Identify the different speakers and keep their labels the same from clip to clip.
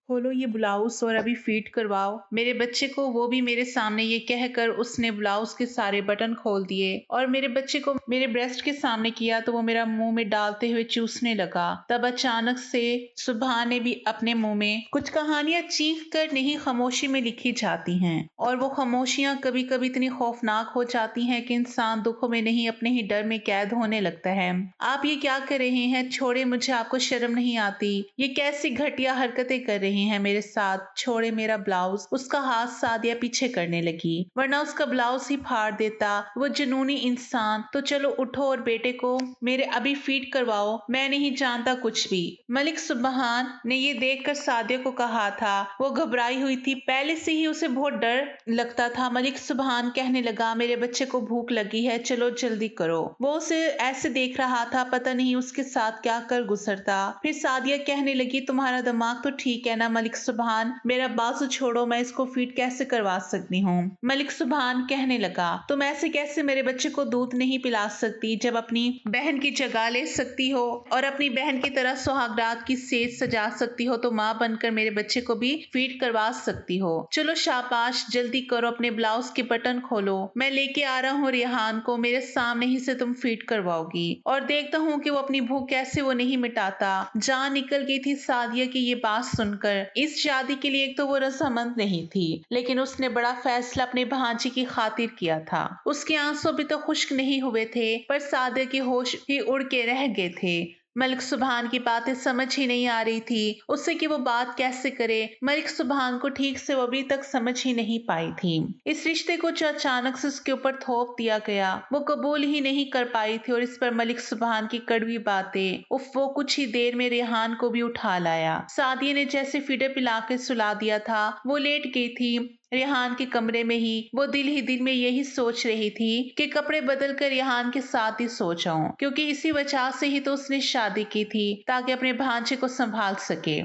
Speaker 1: खोलो ये ब्लाउज और अभी फीट करवाओ मेरे बच्चे को। वो भी मेरे सामने ये कहकर उसने ब्लाउज के सारे बटन खोल दिए और मेरे बच्चे को मेरे ब्रेस्ट के सामने किया तो वो मेरा मुंह में डालते हुए चूसने लगा। तब अचानक से सुबह ने भी अपने मुंह में कुछ कहानियां चीख कर नहीं खामोशी में लिखी जाती हैं और वो खामोशियां कभी कभी इतनी खौफनाक हो जाती हैं कि इंसान दुखों में नहीं अपने ही डर में कैद होने लगता है। आप ये क्या कर रहे हैं? छोड़े मुझे, आपको शर्म नहीं आती? ये कैसी घटिया हरकतें कर रही हैं मेरे साथ? छोड़े मेरा ब्लाउज। उसका हाथ सादिया पीछे करने लगी, वरना उसका ब्लाउज ही फाड़ देता वो जुनूनी इंसान। तो चलो उठो और बेटे को मेरे अभी फीट करवाओ, मैं नहीं जानता कुछ भी। मलिक सुबहान ने ये देखकर सादिया को कहा था। वो घबराई हुई थी, पहले से ही उसे बहुत डर लगता था। मलिक सुबहान कहने लगा, मेरे बच्चे को भूख लगी है, चलो जल्दी करो। वो उसे ऐसे देख रहा था, पता नहीं उसके साथ क्या कर गुजरता। फिर सादिया कहने लगी, तुम्हारा दिमाग तो ठीक है ना मलिक सुबहान? मेरा बाजू छोड़ो, मैं इसको फीड कैसे करवा सकती हूँ? मलिक सुबहान कहने लगा, तुम ऐसे कैसे मेरे बच्चे को दूध नहीं पिला सकती जब अपनी बहन की जगह ले सकती हो और अपनी बहन की तरह सुहागरात की सेज सजा सकती हो, तो माँ बनकर मेरे बच्चे को भी फीड करवा सकती हो। चलो शाबाश, जल्दी करो, अपने ब्लाउज के बटन खोलो, मैं लेके आ रहा हूँ रेहान को, मेरे सामने ही से तुम फीड करवाओगी और देखता हूँ कि वो अपनी भूख कैसे वो नहीं मिटाता। जान निकल गई थी सादिया की ये बात सुनकर। इस शादी के लिए एक तो वो रजामंद नहीं थी, लेकिन उसने बड़ा फैसला अपने भांजी की खातिर किया था। उसके आंसू भी तो खुश्क नहीं हुए थे, पर सादिया के होश ही उड़ के रह गए थे। मलिक सुबहान की बातें समझ ही नहीं आ रही थी उससे कि वो बात कैसे करे। मलिक सुबहान को ठीक से वो अभी तक समझ ही नहीं पाई थी। इस रिश्ते को जो अचानक से उसके ऊपर थोप दिया गया वो कबूल ही नहीं कर पाई थी और इस पर मलिक सुबहान की कड़वी बातें, उफ, वो कुछ ही देर में रेहान को भी उठा लाया। सादिया ने जैसे फीडर पिला के सुला दिया था, वो लेट गई थी रेहान के कमरे में ही। वो दिल ही दिल में यही सोच रही थी कि कपड़े बदल कर रेहान के साथ ही सो जाऊं, क्योंकि इसी वजह से ही तो उसने शादी की थी, ताकि अपने भांजे को संभाल सके।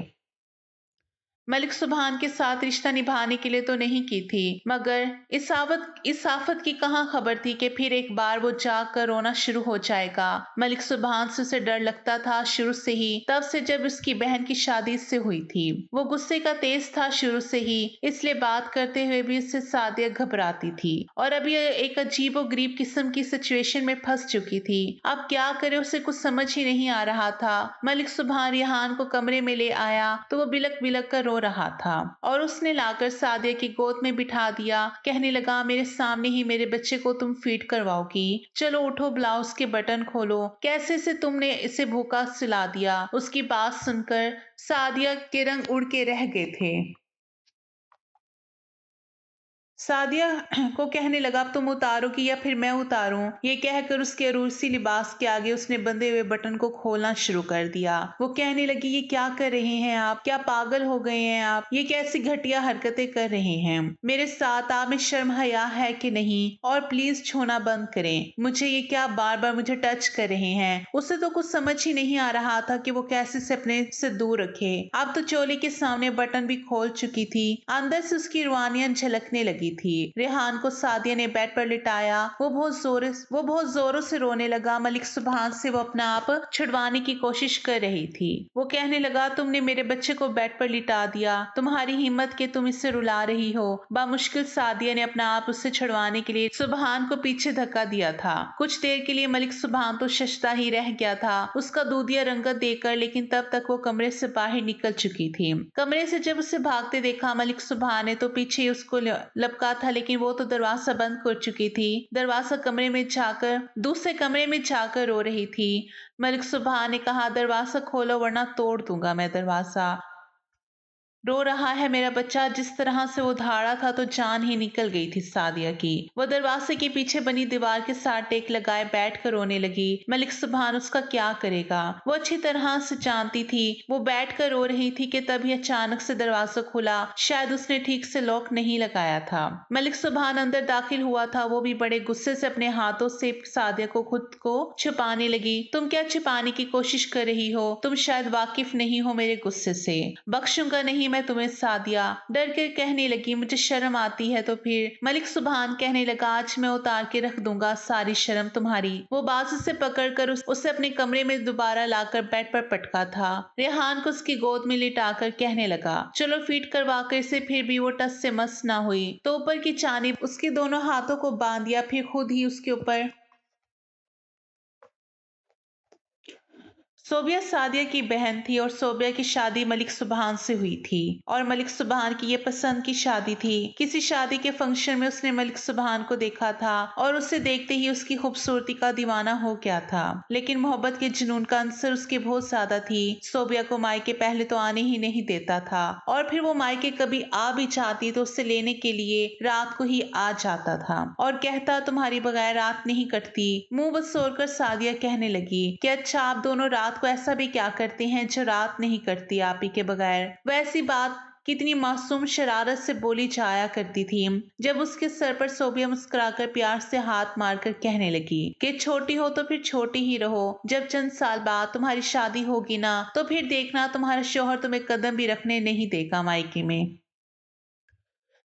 Speaker 1: मलिक सुबहान के साथ रिश्ता निभाने के लिए तो नहीं की थी, मगर इस आफत की कहाँ खबर थी कि फिर एक बार वो जाग कर रोना शुरू हो जाएगा। मलिक सुबहान से उसे डर लगता था शुरू से ही, तब से जब उसकी बहन की शादी से हुई थी। वो गुस्से का तेज था शुरू से ही, इसलिए बात करते हुए भी उससे सादिया घबराती थी और अब ये एक अजीब और गरीब किस्म की सिचुएशन में फंस चुकी थी। अब क्या करे, उसे कुछ समझ ही नहीं आ रहा था। मलिक सुबहान रिहान को कमरे में ले आया तो वो बिलक बिलक कर रो रहा था और उसने लाकर सादिया की गोद में बिठा दिया। कहने लगा, मेरे सामने ही मेरे बच्चे को तुम फीड करवाओगी? चलो उठो, ब्लाउज के बटन खोलो, कैसे से तुमने इसे भूखा सिला दिया? उसकी बात सुनकर सादिया के रंग उड़ के रह गए थे। सादिया को कहने लगा, अब तुम उतारोगी या फिर मैं उतारूं? ये कहकर उसके अरूसी लिबास के आगे उसने बंधे हुए बटन को खोलना शुरू कर दिया। वो कहने लगी, ये क्या कर रहे हैं आप? क्या पागल हो गए हैं आप? ये कैसी घटिया हरकतें कर रहे हैं मेरे साथ? आप में शर्म हया है कि नहीं? और प्लीज छूना बंद करें मुझे। ये क्या बार बार मुझे टच कर रहे हैं? उसे तो कुछ समझ ही नहीं आ रहा था कि वो कैसे से अपने से दूर रखे। अब तो चोली के सामने बटन भी खोल चुकी थी, अंदर से उसकी रुआनियां झलकने लगी थी। रेहान को सादिया ने बेड पर लिटाया। वो बहुत जोरों से रोने लगा। मलिक सुबहान से वो अपना आप छुड़वाने की कोशिश कर रही थी। वो कहने लगा, तुमने मेरे बच्चे को बेड पर लिटा दिया, तुम्हारी हिम्मत के तुम इसे रुला रही हो। बामुश्किल सादिया ने अपना आप उससे छुड़वाने के लिए सुबहान को पीछे धक्का दिया था। कुछ देर के लिए मलिक सुबहान तो शशता ही रह गया था उसका दूधिया रंगत देखकर, लेकिन तब तक वो कमरे से बाहर निकल चुकी थी। कमरे से जब उसे भागते देखा मलिक सुबहान ने तो पीछे ही उसको लपका था, लेकिन वो तो दरवाजा बंद कर चुकी थी। दूसरे कमरे में जाकर रो रही थी। मलिक सुबहान ने कहा, दरवाजा खोलो वरना तोड़ दूंगा मैं दरवाजा। रो रहा है मेरा बच्चा। जिस तरह से वो धाड़ा था तो जान ही निकल गई थी सादिया की। वो दरवाजे के पीछे बनी दीवार के साथ टेक लगाए बैठ कर रोने लगी। मलिक सुबहान उसका क्या करेगा? वो अच्छी तरह से जानती थी। वो बैठ कर रो रही थी कि तभी अचानक से दरवाजा खुला। शायद उसने ठीक से लॉक नहीं लगाया था। मलिक सुबहान अंदर दाखिल हुआ था। वो भी बड़े गुस्से से अपने हाथों से सादिया को खुद को छुपाने लगी। तुम क्या छुपाने की कोशिश कर रही हो? तुम शायद वाकिफ नहीं हो मेरे गुस्से से। बख्शूंगा नहीं मैं तुम्हें सादिया डर कर कहने लगी। मुझे शर्म आती है। तो फिर मलिक सुभान कहने लगा, आज मैं उतार के रख दूंगा सारी शर्म तुम्हारी। वो बाजू से पकड़कर उसे अपने कमरे में दोबारा लाकर बेड पर पटका था। रेहान को उसकी गोद में लिटाकर कहने लगा, चलो फीट करवा कर इसे। फिर भी वो टस से मस ना हुई तो ऊपर की जानिब उसके दोनों हाथों को बांध दिया। फिर खुद ही उसके ऊपर सोबिया सादिया की बहन थी और सोबिया की शादी मलिक सुबहान से हुई थी और मलिक सुबहान की ये पसंद की शादी थी। किसी शादी के फंक्शन में उसने मलिक सुबहान को देखा था और उसे देखते ही उसकी खूबसूरती का दीवाना हो गया था। लेकिन मोहब्बत के जुनून का अंसर उसके बहुत ज्यादा थी। सोबिया को मायके पहले तो आने ही नहीं देता था और फिर वो मायके कभी आ भी चाहती तो उससे लेने के लिए रात को ही आ जाता था और कहता, तुम्हारी बगैर रात नहीं कटती। मुंह बसोर कर सादिया कहने लगी कि अच्छा, आप दोनों रात को ऐसा भी क्या करते हैं जो रात नहीं कटती आप ही के बगैर। वैसी बात कितनी मासूम शरारत से बोली जाया करती थी जब उसके सर पर सोबिया मुस्कुराकर प्यार से हाथ मारकर कहने लगी कि छोटी हो तो फिर छोटी ही रहो। जब चंद साल बाद तुम्हारी शादी होगी ना तो फिर देखना तुम्हारा शौहर तुम्हें कदम भी रखने नहीं देगा मायके में।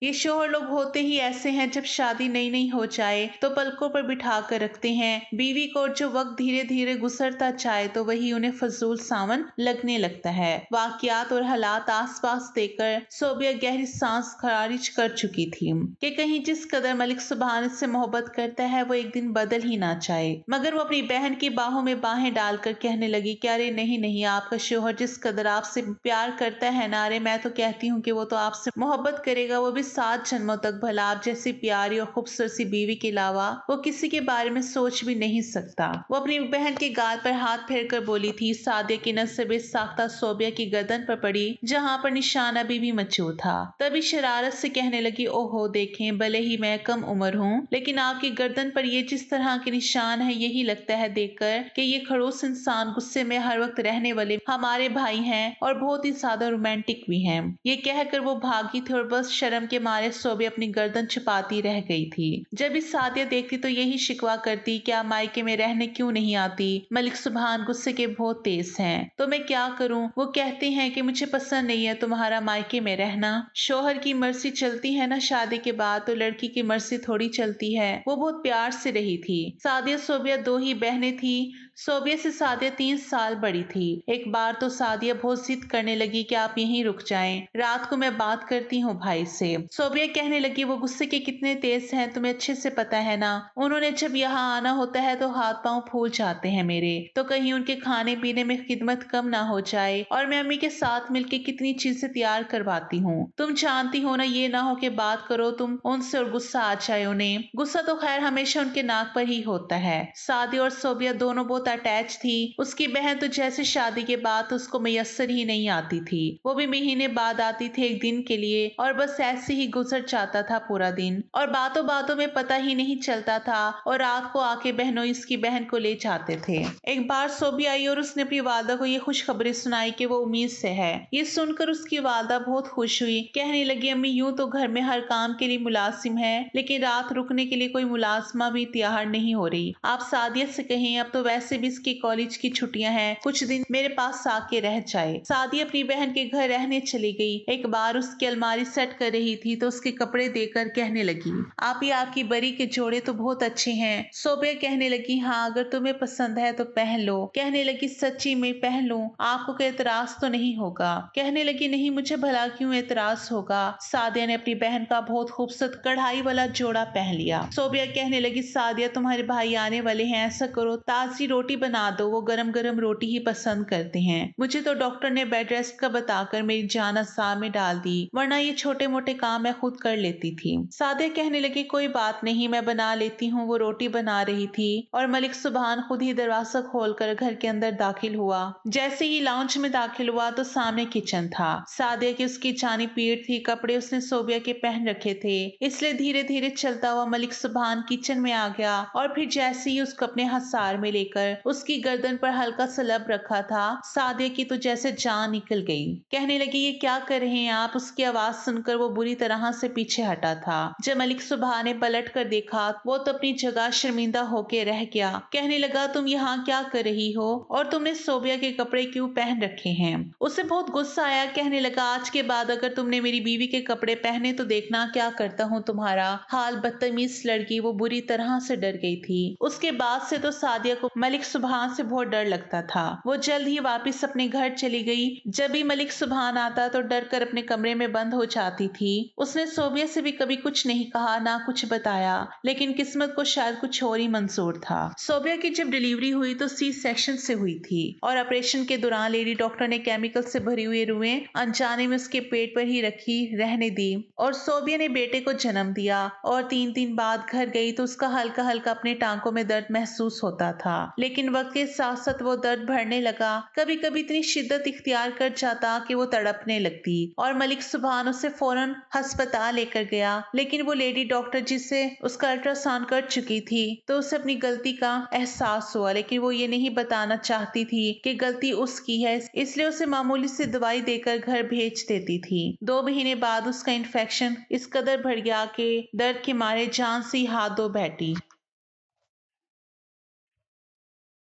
Speaker 1: ये शौहर लोग होते ही ऐसे हैं, जब शादी नई नई हो जाए तो पलकों पर बिठा कर रखते हैं बीवी को। जो वक्त धीरे धीरे गुजरता जाए तो वही उन्हें फजूल सावन लगने लगता है। वाकयात और हालात आसपास देखकर सोबिया गहरी सांस खारिज कर चुकी थी कि कहीं जिस कदर मलिक सुबहान से मोहब्बत करता है वो एक दिन बदल ही ना जाए। मगर वो अपनी बहन की बाहों में बाहें डालकर कहने लगी कि अरे नहीं नहीं, आपका शौहर जिस कदर आपसे प्यार करता है ना, अरे मैं तो कहती हूँ कि वो तो आपसे मोहब्बत करेगा, वो भी 7 जन्मों तक। भला आप जैसी प्यारी और खूबसूरत सी बीवी के अलावा वो किसी के बारे में सोच भी नहीं सकता। वो अपनी बहन के गाल पर हाथ फेर कर बोली थी। सादिया की नजर साख्ता सोबिया की गर्दन पर पड़ी जहाँ पर निशान अभी भी मौजूद था। तभी शरारत से कहने लगी, ओहो देखें, भले ही मैं कम उम्र हूँ लेकिन आपकी गर्दन पर ये जिस तरह के निशान है, यही लगता है देखकर कि ये खड़ूस इंसान गुस्से में हर वक्त रहने वाले हमारे भाई हैं और बहुत ही ज्यादा रोमांटिक भी हैं। ये कहकर वो भागी थी और बस शर्म के मारे सोबी अपनी गर्दन छुपाती रह गई थी। जब इस सादिया देखती तो यही शिकवा करती, क्या मायके में रहने क्यों नहीं आती। मलिक सुबहान गुस्से के बहुत तेज हैं, तो मैं क्या करूं। वो कहते हैं कि मुझे पसंद नहीं है तुम्हारा मायके में रहना। शोहर की मर्जी चलती है ना शादी के बाद, तो लड़की की मर्जी थोड़ी चलती है। वो बहुत प्यार से रही थी। सादिया सोबिया 2 ही बहनें थी। सोबिया से सादिया 3 साल बड़ी थी। एक बार तो सादिया बहुत जिद करने लगी कि आप यहीं रुक जाएं, रात को मैं बात करती हूँ भाई से। सोबिया कहने लगी, वो गुस्से के कितने तेज हैं तुम्हें अच्छे से पता है ना। उन्होंने जब यहाँ आना होता है तो हाथ पांव फूल जाते हैं मेरे, तो कहीं उनके खाने पीने में खिदमत कम ना हो जाए। और मैं अम्मी के साथ मिलके कितनी चीजें तैयार करवाती हूँ, तुम जानती हो ना। ये ना हो कि बात करो तुम उनसे और गुस्सा आ जाए उन्हें। गुस्सा तो खैर हमेशा उनके नाक पर ही होता है। सादी और सोबिया दोनों बहुत अटैच थी। उसकी बहन तो जैसे शादी के बाद उसको मैसर ही नहीं आती थी। वो भी महीने बाद आती थी एक दिन के लिए और बस ऐसे ही गुजर जाता था पूरा दिन और बातों बातों में पता ही नहीं चलता था और रात को आके बहनों इसकी बहन को ले जाते थे। एक बार सोबी आई और उसने अपनी वालदा को ये खुशखबरी सुनाई कि वो उम्मीद से है। ये सुनकर उसकी वालदा बहुत खुश हुई। कहने लगी, अम्मी यूं तो घर में हर काम के लिए मुलाजिम है लेकिन रात रुकने के लिए कोई मुलाजमा भी तैयार नहीं हो रही। आप सादिया से कहें, अब तो वैसे भी इसकी कॉलेज की छुट्टियां हैं, कुछ दिन मेरे पास आके रह जाए। सादिया अपनी बहन के घर रहने चली गई। एक बार उसकी अलमारी सेट कर रही थी तो उसके कपड़े देकर कहने लगी, आप ही आपकी बरी के जोड़े तो बहुत अच्छे हैं। सोबिया कहने लगी, हाँ अगर तुम्हें पसंद है तो पहन लो। कहने लगी, सच्ची में पहन लूं, आपको कोई एतराज तो नहीं होगा। कहने लगी, नहीं मुझे भला क्यों एतराज होगा। सादिया ने अपनी बहन का बहुत खूबसूरत कढ़ाई वाला जोड़ा पहन लिया। सोबिया कहने लगी, सादिया तुम्हारे भाई आने वाले हैं, ऐसा करो ताजी रोटी बना दो, वो गरम गरम रोटी ही पसंद करते हैं। मुझे तो डॉक्टर ने बेड रेस्ट का बताकर मेरी जान असार में डाल दी, वरना ये छोटे मोटे काम मैं खुद कर लेती थी। सादिया कहने लगी, कोई बात नहीं मैं बना लेती हूँ। वो रोटी बना रही थी और मलिक सुबहान खुद ही दरवाजा खोलकर घर के अंदर दाखिल हुआ। जैसे ही लाउंज में दाखिल हुआ तो सामने किचन था। सादिया की उसकी जानी पीड़ थी, कपड़े उसने सोबिया के पहन रखे थे, इसलिए धीरे धीरे चलता हुआ मलिक सुबहान किचन में आ गया और फिर जैसे ही उसको अपने हसार में लेकर उसकी गर्दन पर हल्का सा लब रखा था, सादिया की तो जैसे जान निकल गई। कहने लगी, ये क्या कर रहे हैं आप। उसकी आवाज सुनकर वो बुरी तरह से पीछे हटा था। जब मलिक सुबह ने पलट कर देखा वो तो अपनी जगह शर्मिंदा होके रह गया। कहने लगा, तुम यहाँ क्या कर रही हो और तुमने सोबिया के कपड़े क्यों पहन रखे हैं? उसे बहुत गुस्सा आया। कहने लगा, आज के बाद अगर तुमने मेरी बीवी के कपड़े पहने तो देखना क्या करता हूँ तुम्हारा हाल। बदतमीज लड़की वो बुरी तरह से डर गई थी। उसके बाद से तो सादिया को मलिक सुबहान से बहुत डर लगता था। वो जल्द ही वापस अपने घर चली गई। जब भी मलिक सुबहान आता तो डर कर अपने कमरे में बंद हो जाती थी। उसने सोबिया से भी कभी कुछ नहीं कहा, ना कुछ बताया, लेकिन किस्मत को शायद कुछ और ही मंजूर था। सोबिया की जब डिलीवरी हुई तो सी सेक्शन से हुई थी और ऑपरेशन के दौरान लेडी डॉक्टर ने केमिकल से भरी हुई रुएं अनजाने में उसके पेट पर ही रखी रहने दी और सोबिया ने बेटे को जन्म दिया। और 3 दिन बाद घर गई तो उसका हल्का हल्का अपने टांकों में दर्द महसूस होता था, लेकिन वक्त के साथ साथ वो दर्द बढ़ने लगा। कभी कभी इतनी शिद्दत इख्तियार कर जाता कि वो तड़पने लगती और मलिक सुबहान उसे फौरन अस्पताल लेकर गया। लेकिन वो लेडी डॉक्टर जिसे उसका अल्ट्रासाउंड कर चुकी थी तो उसे अपनी गलती का एहसास हुआ, लेकिन वो ये नहीं बताना चाहती थी कि गलती उसकी है, इसलिए उसे मामूली सी दवाई देकर घर भेज देती थी। 2 महीने बाद उसका इन्फेक्शन इस कदर बढ़ गया कि दर्द के मारे जान से हाथ धो बैठी।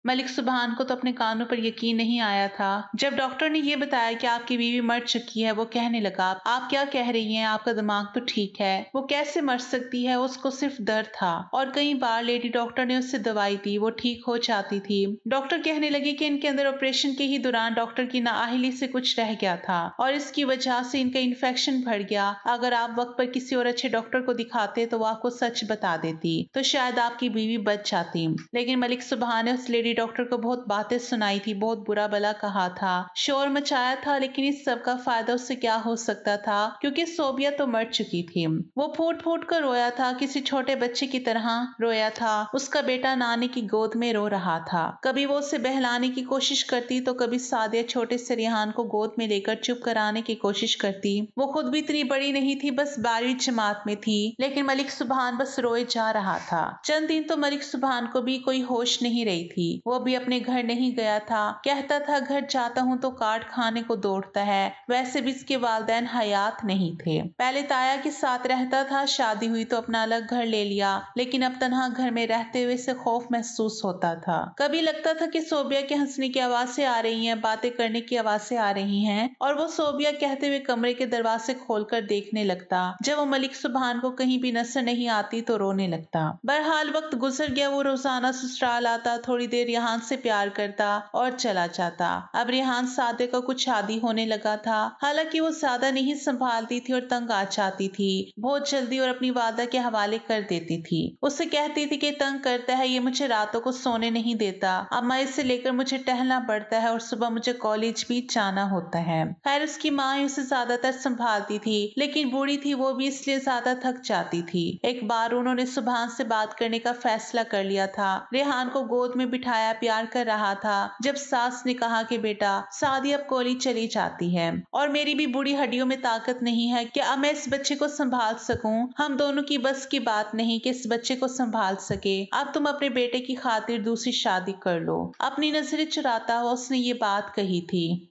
Speaker 1: मलिक सुबहान को तो अपने कानों पर यकीन नहीं आया था। जब डॉक्टर ने यह बताया कि आपकी बीवी मर चुकी है, वो कहने लगा, आप क्या कह रही हैं? आपका दिमाग तो ठीक है, वो कैसे मर सकती है? उसको सिर्फ दर्द था। और कई बार लेडी डॉक्टर ने उससे दवाई दी, वो ठीक हो जाती थी। डॉक्टर कहने लगे कि इनके अंदर ऑपरेशन के ही दौरान डॉक्टर की नाअहली से कुछ रह गया था और इसकी वजह से इनका इन्फेक्शन बढ़ गया। अगर आप वक्त पर किसी और अच्छे डॉक्टर को दिखाते तो वो आपको सच बता देती, तो शायद आपकी बीवी बच जाती। लेकिन मलिक सुबहान ने उस लेडी डॉक्टर को बहुत बातें सुनाई थी, बहुत बुरा भला कहा था, शोर मचाया था, लेकिन इस सब का फायदा उससे क्या हो सकता था, क्योंकि सोबिया तो मर चुकी थी। वो फूट फूट कर रोया था, किसी छोटे बच्चे की तरह रोया था। उसका बेटा नानी की गोद में रो रहा था। कभी वो उसे बहलाने की कोशिश करती तो कभी सादिया छोटे से रिहान को गोद में लेकर चुप कराने की कोशिश करती। वो खुद भी इतनी बड़ी नहीं थी, बस 12वीं जमात में थी, लेकिन मलिक सुबहान बस रोए जा रहा था। चंद दिन तो मलिक सुबहान को भी कोई होश नहीं रही थी। वो भी अपने घर नहीं गया था। कहता था, घर जाता हूँ तो काट खाने को दौड़ता है। वैसे भी इसके वालिदैन हयात नहीं थे। पहले ताया के साथ रहता था, शादी हुई तो अपना अलग घर ले लिया, लेकिन अब तन्हा घर में रहते हुए से खौफ महसूस होता था। कभी लगता था कि सोबिया के हंसने की आवाजें आ रही हैं, बातें करने की आवाजें आ रही हैं, और वो सोबिया कहते हुए कमरे के दरवाजे खोलकर देखने लगता। जब वो मलिक सुबहान को कहीं भी नजर नहीं आती तो रोने लगता। बहरहाल वक्त गुजर गया। वो रोजाना ससुराल आता, थोड़ी देर रिहान से प्यार करता और चला जाता। अब रिहान सादे का कुछ शादी होने लगा था। हालांकि वो ज्यादा नहीं संभालती थी और तंग आ जाती थी बहुत जल्दी और अपनी वादा के हवाले कर देती थी। उससे कहती थी कि तंग करता है, ये मुझे रातों को सोने नहीं देता, अम्मा इसे लेकर मुझे टहलना पड़ता है और सुबह मुझे कॉलेज भी जाना होता है। खैर उसकी माँ ही उसे ज्यादातर संभालती थी, लेकिन बूढ़ी थी वो भी, इसलिए ज्यादा थक जाती थी। एक बार उन्होंने सुबहान से बात करने का फैसला कर लिया था। रेहान को गोद में बिठाया प्यार कर रहा था जब सास ने कहा कि बेटा सादी अब कॉलेज चली जाती है और मेरी भी बुढ़ी हड्डियों में ताकत नहीं है कि अब मैं इस बच्चे को संभाल सकूं। हम दोनों की बस की बात नहीं कि इस बच्चे को संभाल सके। अब तुम अपने बेटे की खातिर दूसरी शादी कर लो। अपनी नजरें चुराता हुआ उसने ये बात कही थी।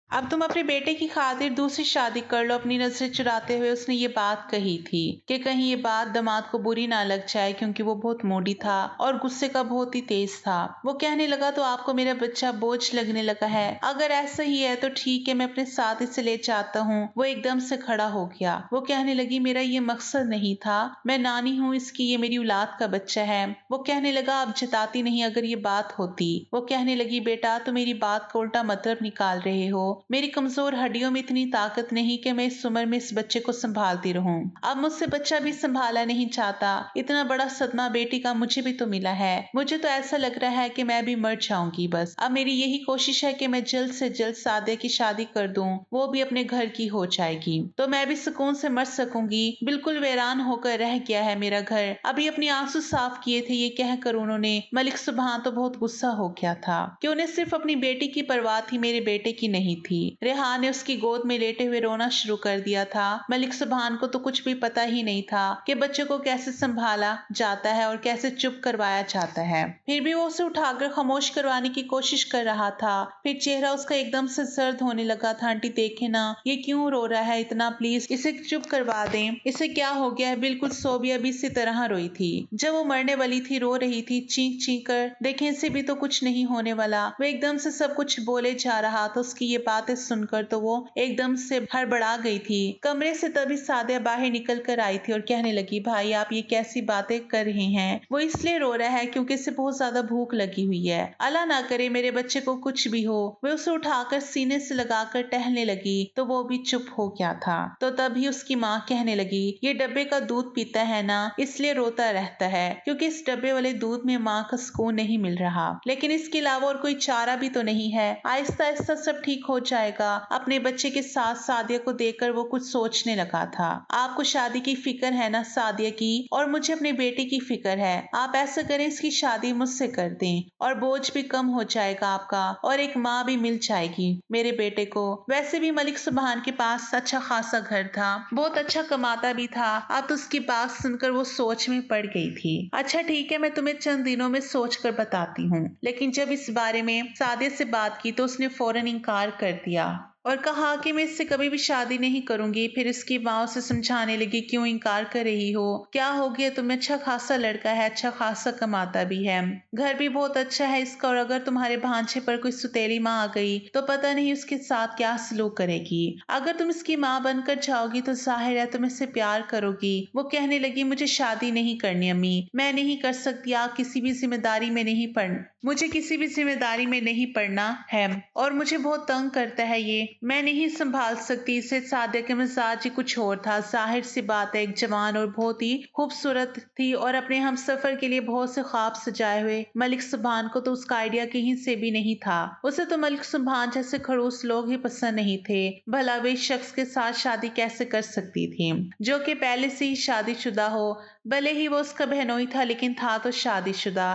Speaker 1: अब तुम अपने बेटे की खातिर दूसरी शादी कर लो। अपनी नजरें चुराते हुए उसने ये बात कही थी कि कहीं ये बात दामाद को बुरी ना लग जाए, क्योंकि वो बहुत मोड़ी था और गुस्से का बहुत ही तेज था। वो कहने लगा, तो आपको मेरा बच्चा बोझ लगने लगा है? अगर ऐसा ही है तो ठीक है, मैं अपने साथ इसे ले जाता हूँ। वो एकदम से खड़ा हो गया। वो कहने लगी, मेरा ये मकसद नहीं था, मैं नानी हूँ इसकी, ये मेरी औलाद का बच्चा है। वो कहने लगा, अब जताती नहीं अगर ये बात होती। वो कहने लगी, बेटा तुम मेरी बात का उल्टा मतलब निकाल रहे हो। मेरी कमजोर हड्डियों में इतनी ताकत नहीं कि मैं इस उम्र में इस बच्चे को संभालती रहूं। अब मुझसे बच्चा भी संभाला नहीं चाहता। इतना बड़ा सदमा बेटी का मुझे भी तो मिला है। मुझे तो ऐसा लग रहा है कि मैं भी मर जाऊंगी। बस अब मेरी यही कोशिश है कि मैं जल्द से जल्द सादिया की शादी कर दूं, वो भी अपने घर की हो जाएगी तो मैं भी सुकून से मर सकूंगी। बिल्कुल वीरान होकर रह गया है मेरा घर। अभी अपने आंसू साफ किए थे। ये कहकर उन्होंने मलिक सुबहान तो बहुत गुस्सा हो गया था कि उन्हें सिर्फ अपनी बेटी की परवाह थी, मेरे बेटे की नहीं थी। रेहान ने उसकी गोद में लेटे हुए रोना शुरू कर दिया था। मलिक सुभान को तो कुछ भी पता ही नहीं था कि बच्चे को कैसे संभाला जाता है और कैसे चुप करवाया जाता है। फिर भी वो उसे उठाकर खामोश करवाने की कोशिश कर रहा था। फिर चेहरा उसका एकदम से सर्द होने लगा था। आंटी देखे ना, ये क्यों रो रहा है इतना, प्लीज इसे चुप करवा दें। इसे क्या हो गया है? बिल्कुल सोबिया भी इसी तरह रोई थी। जब वो मरने वाली थी रो रही थी चीख चीख कर। देखें इसे भी तो कुछ नहीं होने वाला। वो एकदम से सब कुछ बोले जा रहा था। उसकी ये बातें सुनकर तो वो एकदम से हड़बड़ा गई थी। कमरे से तभी सादिया बाहर निकल कर आई थी और कहने लगी, भाई आप ये कैसी बातें कर रहे हैं? वो इसलिए रो रहा है क्योंकि इसे बहुत ज्यादा भूख लगी हुई है। अल्लाह ना करे मेरे बच्चे को कुछ भी हो। वे उसे उठाकर सीने से लगाकर टहलने लगी तो वो भी चुप हो गया था। तो तभी उसकी माँ कहने लगी, ये डब्बे का दूध पीता है ना, इसलिए रोता रहता है, क्योंकि इस डब्बे वाले दूध में माँ का सुकून नहीं मिल रहा। लेकिन इसके अलावा और कोई चारा भी तो नहीं है। आहिस्ता आहिस्ता सब ठीक हो जाएगा। अपने बच्चे के साथ सादिया को देखकर वो कुछ सोचने लगा था। आपको शादी की फिक्र है ना सादिया की, और मुझे अपने बेटे की फिक्र है। आप ऐसा करें इसकी शादी मुझसे कर दें और बोझ भी कम हो जाएगा आपका, और एक माँ भी मिल जाएगी मेरे बेटे को। वैसे भी मलिक सुभान के पास अच्छा खासा घर था, बहुत अच्छा कमाता भी था। अब तो उसकी बात सुनकर वो सोच में पड़ गई थी। अच्छा ठीक है, मैं तुम्हें चंद दिनों में सोच कर बताती हूँ। लेकिन जब इस बारे में सादिया से बात की तो उसने फौरन इनकार कर दिया और कहा कि मैं इससे कभी भी शादी नहीं करूंगी। फिर इसकी माँ से समझाने लगी, क्यों इनकार कर रही हो, क्या हो गया तुम्हें? अच्छा खासा लड़का है, अच्छा खासा कमाता भी है, घर भी बहुत अच्छा है इसका, और अगर तुम्हारे भांजे पर कोई सुतेली माँ आ गई तो पता नहीं उसके साथ क्या सलूक करेगी। अगर तुम इसकी माँ बनकर जाओगी तो जाहिर है तुम इससे प्यार करोगी। वो कहने लगी, मुझे शादी नहीं करनी अम्मी, मैं नहीं कर सकती। आप किसी भी जिम्मेदारी में नहीं पड़ मुझे किसी भी जिम्मेदारी में नहीं पड़ना है, और मुझे बहुत तंग करता है ये, मैं नहीं संभाल सकती इसे। सादिया के मिजाज ही कुछ और था। जाहिर सी बात है, एक जवान और बहुत ही खूबसूरत थी और अपने हम सफर के लिए बहुत से ख्वाब सजाए हुए मलिक सुभान को तो उसका आइडिया कहीं से भी नहीं था। उसे तो मलिक सुभान जैसे खड़ूस लोग ही पसंद नहीं थे। भला वे इस शख्स के साथ शादी कैसे कर सकती थी जो कि पहले से ही शादीशुदा हो। भले ही वो उसका बहनोई था लेकिन था तो शादीशुदा।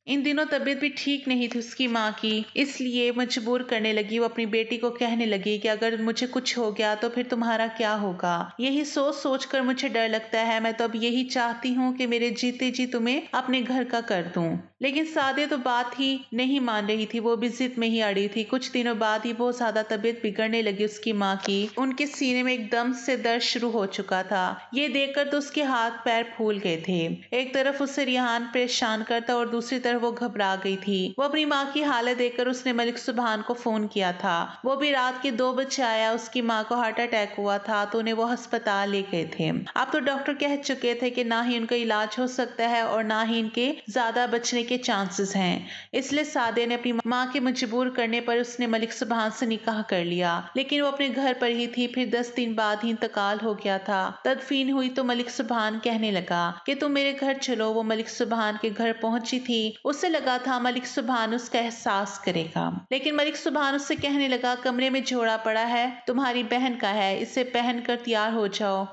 Speaker 1: इन दिनों तबीयत भी ठीक नहीं थी उसकी माँ की, इसलिए मजबूर करने लगी। वो अपनी बेटी को कहने लगी कि अगर मुझे कुछ हो गया तो फिर तुम्हारा क्या होगा? यही सोच सोच कर मुझे डर लगता है। मैं तो अब यही चाहती हूँ कि मेरे जीते जी तुम्हें अपने घर का कर दूं। लेकिन सादिया तो बात ही नहीं मान रही थी। वो भी जिद में ही अड़ी थी। कुछ दिनों बाद ही बहुत ज्यादा तबीयत बिगड़ने लगी उसकी माँ की। उनके सीने में एकदम से दर्द शुरू हो चुका था। ये देखकर तो उसके हाथ पैर फूल गए थे। एक तरफ उसे रिहान परेशान करता और दूसरी तरफ वो घबरा गई थी। वो अपनी माँ की हालत देखकर उसने मलिक सुभान को फोन किया था। वो भी रात के 2 बजे आया। उसकी माँ को हार्ट अटैक हुआ था तो उन्हें वो अस्पताल ले गए थे। अब तो डॉक्टर कह चुके थे कि ना ही उनका इलाज हो सकता है और ना ही इनके ज्यादा बचने के चांसेस हैं। इसलिए सादिया ने अपनी माँ के मजबूर करने पर उसने मलिक सुभान से निकाह कर लिया। लेकिन वो अपने घर पर ही थी। फिर 10 दिन बाद ही इंतकाल हो गया था। तदफीन हुई तो मलिक सुभान कहने लगा कि तुम मेरे घर चलो। वो मलिक सुभान के घर पहुंची थी। उसे लगा था मलिक सुभान उसका एहसास करेगा, लेकिन मलिक सुभान उससे कहने लगा, कमरे में जोड़ा पड़ा है, तुम्हारी बहन का है, इसे पहन कर तैयार हो जाओ।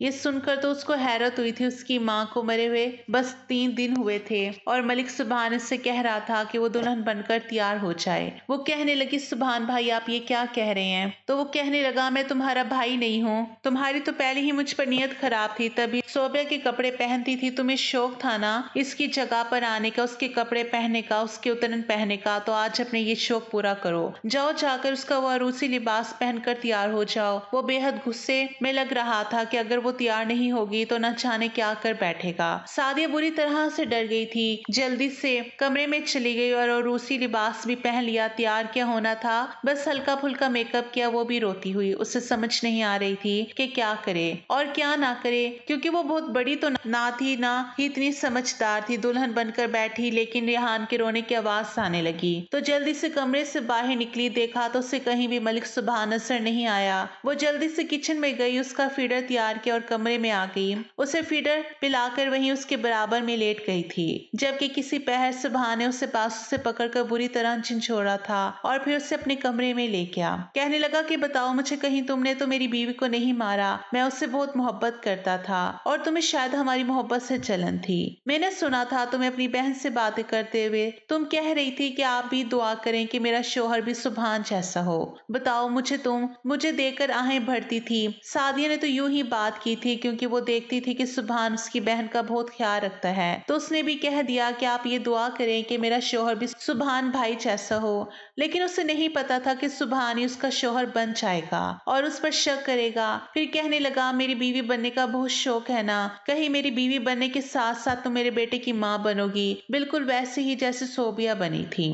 Speaker 1: ये सुनकर तो उसको हैरत हुई थी। उसकी माँ को मरे हुए बस 3 दिन हुए थे और मलिक सुभान इससे कह रहा था कि वो दुल्हन बनकर तैयार हो जाए। वो कहने लगी, सुभान भाई आप ये क्या कह रहे हैं? तो वो कहने लगा, मैं तुम्हारा भाई नहीं हूँ। तुम्हारी तो पहले ही मुझ पर नियत खराब थी, तभी सोबिया के कपड़े पहनती थी। तुम्हें शौक था ना इसकी जगह पर आने का, उसके कपड़े पहनने का, उसके उतरन पहनने का, तो आज अपने ये शौक पूरा करो। जाओ जाकर उसका वो अरूसी लिबास पहनकर तैयार हो जाओ। वो बेहद गुस्से में लग रहा था कि अगर वो तैयार नहीं होगी तो न जाने क्या कर बैठेगा। सादिया बुरी तरह से डर गई थी। जल्दी से कमरे में चली गई और रूसी लिबास भी पहन लिया। तैयार क्या होना था, बस हल्का फुल्का मेकअप किया। वो भी रोती हुई। उसे समझ नहीं आ रही थी कि क्या करे और क्या ना करे, क्योंकि वो बहुत बड़ी तो ना थी ना ही इतनी समझदार थी। दुल्हन बनकर बैठी, लेकिन रेहान के रोने की आवाज आने लगी तो जल्दी से कमरे से बाहर निकली। देखा तो उसे कहीं भी मलिक सुभान नजर नहीं आया। वो जल्दी से किचन में गई, उसका फीडर तैयार किया और और कमरे में आ गई। उसे फीडर पिलाकर वहीं उसके बराबर में लेट गई थी, जबकि किसी पहर सुबह ने उसे बाजू से पकड़कर बुरी तरह झंझोड़ा था और फिर उसे अपने कमरे में ले गया। कहने लगा कि बताओ मुझे, कहीं तुमने तो मेरी बीवी को नहीं मारा? मैं उससे बहुत मोहब्बत करता था और तुम्हें शायद हमारी मोहब्बत से जलन थी। मैंने सुना था तुम्हें अपनी बहन से बातें करते हुए, तुम कह रही थी कि आप भी दुआ करें कि मेरा शौहर भी सुभान जैसा हो। बताओ मुझे देखकर आहें भरती थी। सादिया ने तो यूं ही बात की थी क्योंकि वो देखती थी कि सुभान उसकी बहन का बहुत ख्याल रखता है, तो उसने भी कह दिया कि आप ये दुआ करें कि मेरा शौहर भी सुभान भाई जैसा हो। लेकिन उसे नहीं पता था कि सुभान ही उसका शौहर बन जाएगा और उस पर शक करेगा। फिर कहने लगा, मेरी बीवी बनने का बहुत शौक है ना? कहीं मेरी बीवी बनने के साथ साथ तुम मेरे बेटे की माँ बनोगी, बिल्कुल वैसे ही जैसे सोबिया बनी थी।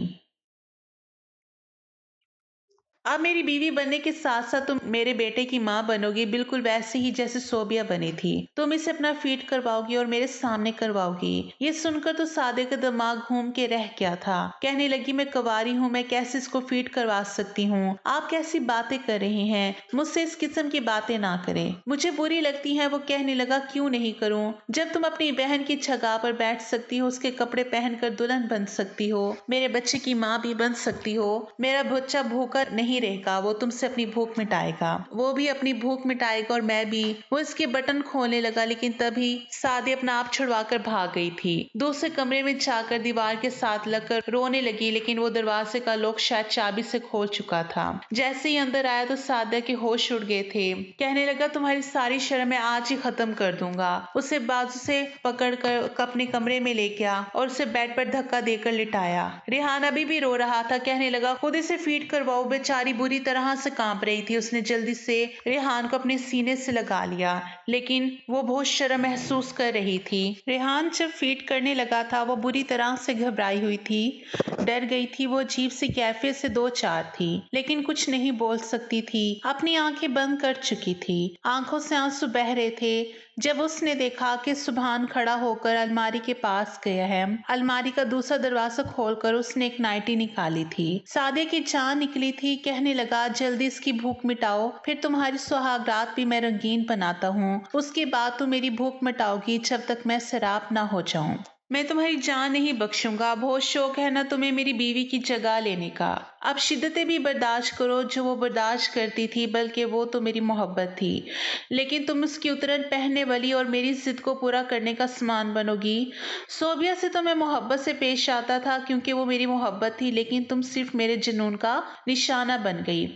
Speaker 1: अब मेरी बीवी बनने के साथ साथ तुम मेरे बेटे की माँ बनोगी, बिल्कुल वैसे ही जैसे सोबिया बनी थी। तुम इसे अपना फीड करवाओगी और मेरे सामने करवाओगी। ये सुनकर तो सादे का दिमाग घूम के रह गया था। कहने लगी, मैं कुंवारी हूँ, मैं कैसे इसको फीड करवा सकती हूँ? आप कैसी बातें कर रही हैं? मुझसे इस किस्म की बातें ना करें, मुझे बुरी लगती है। वो कहने लगा, क्यों नहीं करूँ? जब तुम अपनी बहन की जगह पर बैठ सकती हो, उसके कपड़े पहनकर दुल्हन बन सकती हो, मेरे बच्चे की माँ भी बन सकती हो। मेरा बच्चा भूखा नहीं रहेगा, वो तुमसे अपनी भूख मिटाएगा, वो भी अपनी भूख मिटाएगा और मैं भी। वो इसके बटन खोलने लगा, लेकिन तभी सादी अपना आप छुड़वाकर भाग गई थी। दूसरे कमरे में जाकर दीवार के साथ लगकर रोने लगी, लेकिन वो दरवाजे का लॉक शायद चाबी से खोल चुका था। जैसे ही अंदर आया तो सादिया के होश उड़ गए थे। कहने लगा, तुम्हारी सारी शर्म मैं आज ही खत्म कर दूंगा। उसे बाजू से पकड़कर अपने कमरे में ले गया और उसे बेड पर धक्का देकर लिटाया। रेहान अभी भी रो रहा था। कहने लगा, खुद इसे फीड करवाओ। बेचारी बुरी तरह से कांप रही थी। उसने जल्दी से रेहान को अपने सीने से लगा लिया, लेकिन वो बहुत शर्म महसूस कर रही थी। रेहान जब फीड करने लगा था वो बुरी तरह से घबराई हुई थी, डर गई थी। वो अजीब सी कैफियत से दो चार थी, लेकिन कुछ नहीं बोल सकती थी। अपनी आंखें बंद कर चुकी थी, आंखों से आंसू बह रहे थे। जब उसने देखा कि सुभान खड़ा होकर अलमारी के पास गया है, अलमारी का दूसरा दरवाजा खोलकर उसने एक नाइटी निकाली थी। सादे की जान निकली थी। कहने लगा, जल्दी इसकी भूख मिटाओ, फिर तुम्हारी सुहागरात भी मैं रंगीन बनाता हूँ। उसके बाद तुम मेरी भूख मिटाओगी जब तक मैं शराब ना हो जाऊं। मैं तुम्हारी जान नहीं बख्शूंगा। बहुत शौक है ना तुम्हें मेरी बीवी की जगह लेने का। अब शिद्दतें भी बर्दाश्त करो जो वो बर्दाश्त करती थी, बल्कि वो तो मेरी मोहब्बत थी। लेकिन तुम उसकी उतरन पहनने वाली और मेरी जिद को पूरा करने का सामान बनोगी। सोबिया से तो मैं मोहब्बत से पेश आता था क्योंकि वो मेरी मोहब्बत थी, लेकिन तुम सिर्फ मेरे जुनून का निशाना बन गई।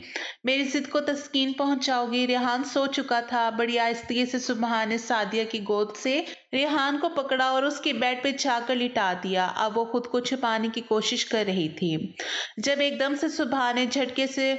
Speaker 1: मेरी जिद को तस्कीन पहुंचाओगी। रेहान सो चुका था। बड़ी आहिस्दगी से सुबहान ने सादिया की गोद से रेहान को पकड़ा और उसके बेड पे जाकर लिटा दिया। अब वो खुद को छुपाने की कोशिश कर रही थी, जब एकदम से सुबहान ने झटके से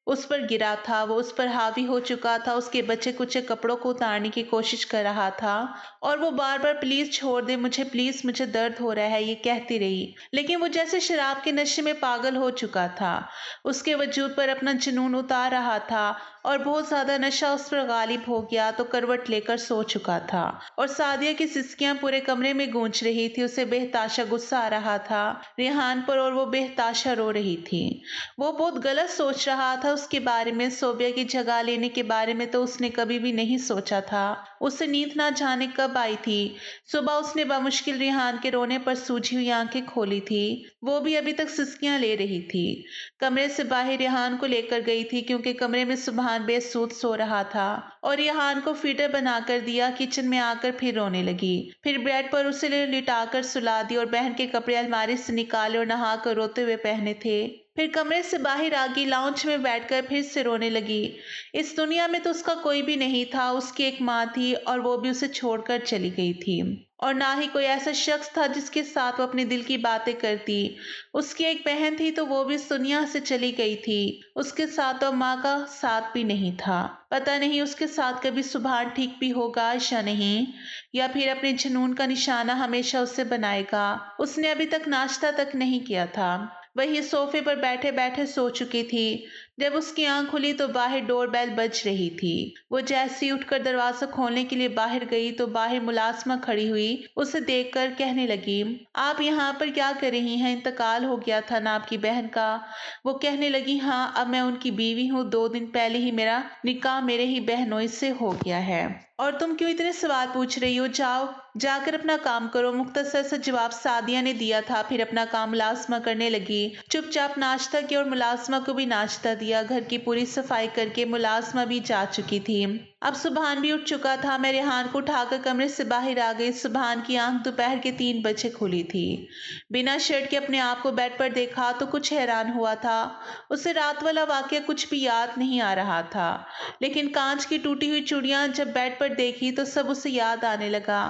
Speaker 1: उस पर गिरा था। वो उस पर हावी हो चुका था, उसके बच्चे कुछ कपड़ों को उतारने की कोशिश कर रहा था और वो बार बार प्लीज छोड़ दे मुझे, प्लीज मुझे दर्द हो रहा है, ये कहती रही। लेकिन वो जैसे शराब के नशे में पागल हो चुका था, उसके वजूद पर अपना जुनून उतार रहा था और बहुत ज्यादा नशा उस पर गालिब हो गया तो करवट लेकर सो चुका था। और सादिया की सिसकियां पूरे कमरे में गूंज रही थी। उसे बेहताशा गुस्सा आ रहा था रेहान पर और वो बेहताशा रो रही थी। वो बहुत गलत सोच रहा था उसके बारे में। सोबिया की जगह लेने के बारे में तो उसने कभी भी नहीं सोचा था। उसे नींद ना जाने कब आई थी। सुबह उसने बामुश्किल रेहान के रोने पर सूजी हुई आंखें खोली थी। वो भी अभी तक सिसकियां ले रही थी। कमरे से बाहर रेहान को लेकर गई थी क्योंकि कमरे में सुबहान बेसुध सो रहा था और रेहान को फीडर बनाकर दिया। किचन में आकर फिर रोने लगी। फिर बेड पर उसे लिटाकर सुला दी और बहन के कपड़े अलमारी से निकाले और नहाकर रोते हुए पहने थे। फिर कमरे से बाहर आ गई, लाउंज में बैठकर फिर से रोने लगी। इस दुनिया में तो उसका कोई भी नहीं था। उसकी एक माँ थी और वो भी उसे छोड़कर चली गई थी, और ना ही कोई ऐसा शख्स था जिसके साथ वो अपने दिल की बातें करती। उसकी एक बहन थी तो वो भी इस दुनिया से चली गई थी। उसके साथ तो माँ का साथ भी नहीं था। पता नहीं उसके साथ कभी सुभान ठीक भी होगा या नहीं, या फिर अपने जुनून का निशाना हमेशा उससे बनाएगा। उसने अभी तक नाश्ता तक नहीं किया था। वही सोफे पर बैठे बैठे सो चुकी थी। जब उसकी आंख खुली तो बाहर डोरबेल बज रही थी। वो जैसे ही उठकर दरवाजा खोलने के लिए बाहर गई तो बाहर मुलाजमा खड़ी हुई उसे देखकर कहने लगी, आप यहाँ पर क्या कर रही हैं? इंतकाल हो गया था ना आपकी बहन का? वो कहने लगी, हाँ, अब मैं उनकी बीवी हूँ। 2 दिन पहले ही मेरा निकाह मेरे ही बहनोई से हो गया है। और तुम क्यों इतने सवाल पूछ रही हो? जाओ, जाकर अपना काम करो। मुख्तसर सा जवाब सादिया ने दिया था। फिर अपना काम मुलाजमा करने लगी। चुपचाप नाश्ता किया और मुलाजमा को भी नाश्ता दिया। घर की पूरी सफाई करके मुलाजमा भी जा चुकी थी। अब सुबहान भी उठ चुका था। मैं रेहान को उठाकर कमरे से बाहर आ गई। सुबहान की आंख दोपहर के 3 बजे खुली थी। बिना शर्ट के अपने आप को बेड पर देखा तो कुछ हैरान हुआ था। उसे रात वाला वाकया कुछ भी याद नहीं आ रहा था, लेकिन कांच की टूटी हुई चूड़ियां जब बेड पर देखी तो सब उसे याद आने लगा।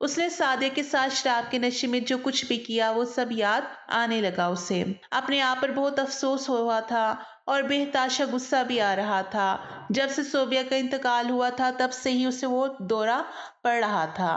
Speaker 1: उसने सादिया के साथ शराब के नशे में जो कुछ भी किया वो सब याद आने लगा। उसे अपने आप पर बहुत अफसोस हुआ था और बेहताशा गुस्सा भी आ रहा था। जब से सोबिया का इंतकाल हुआ था तब से ही उसे वो दौरा पड़ रहा था।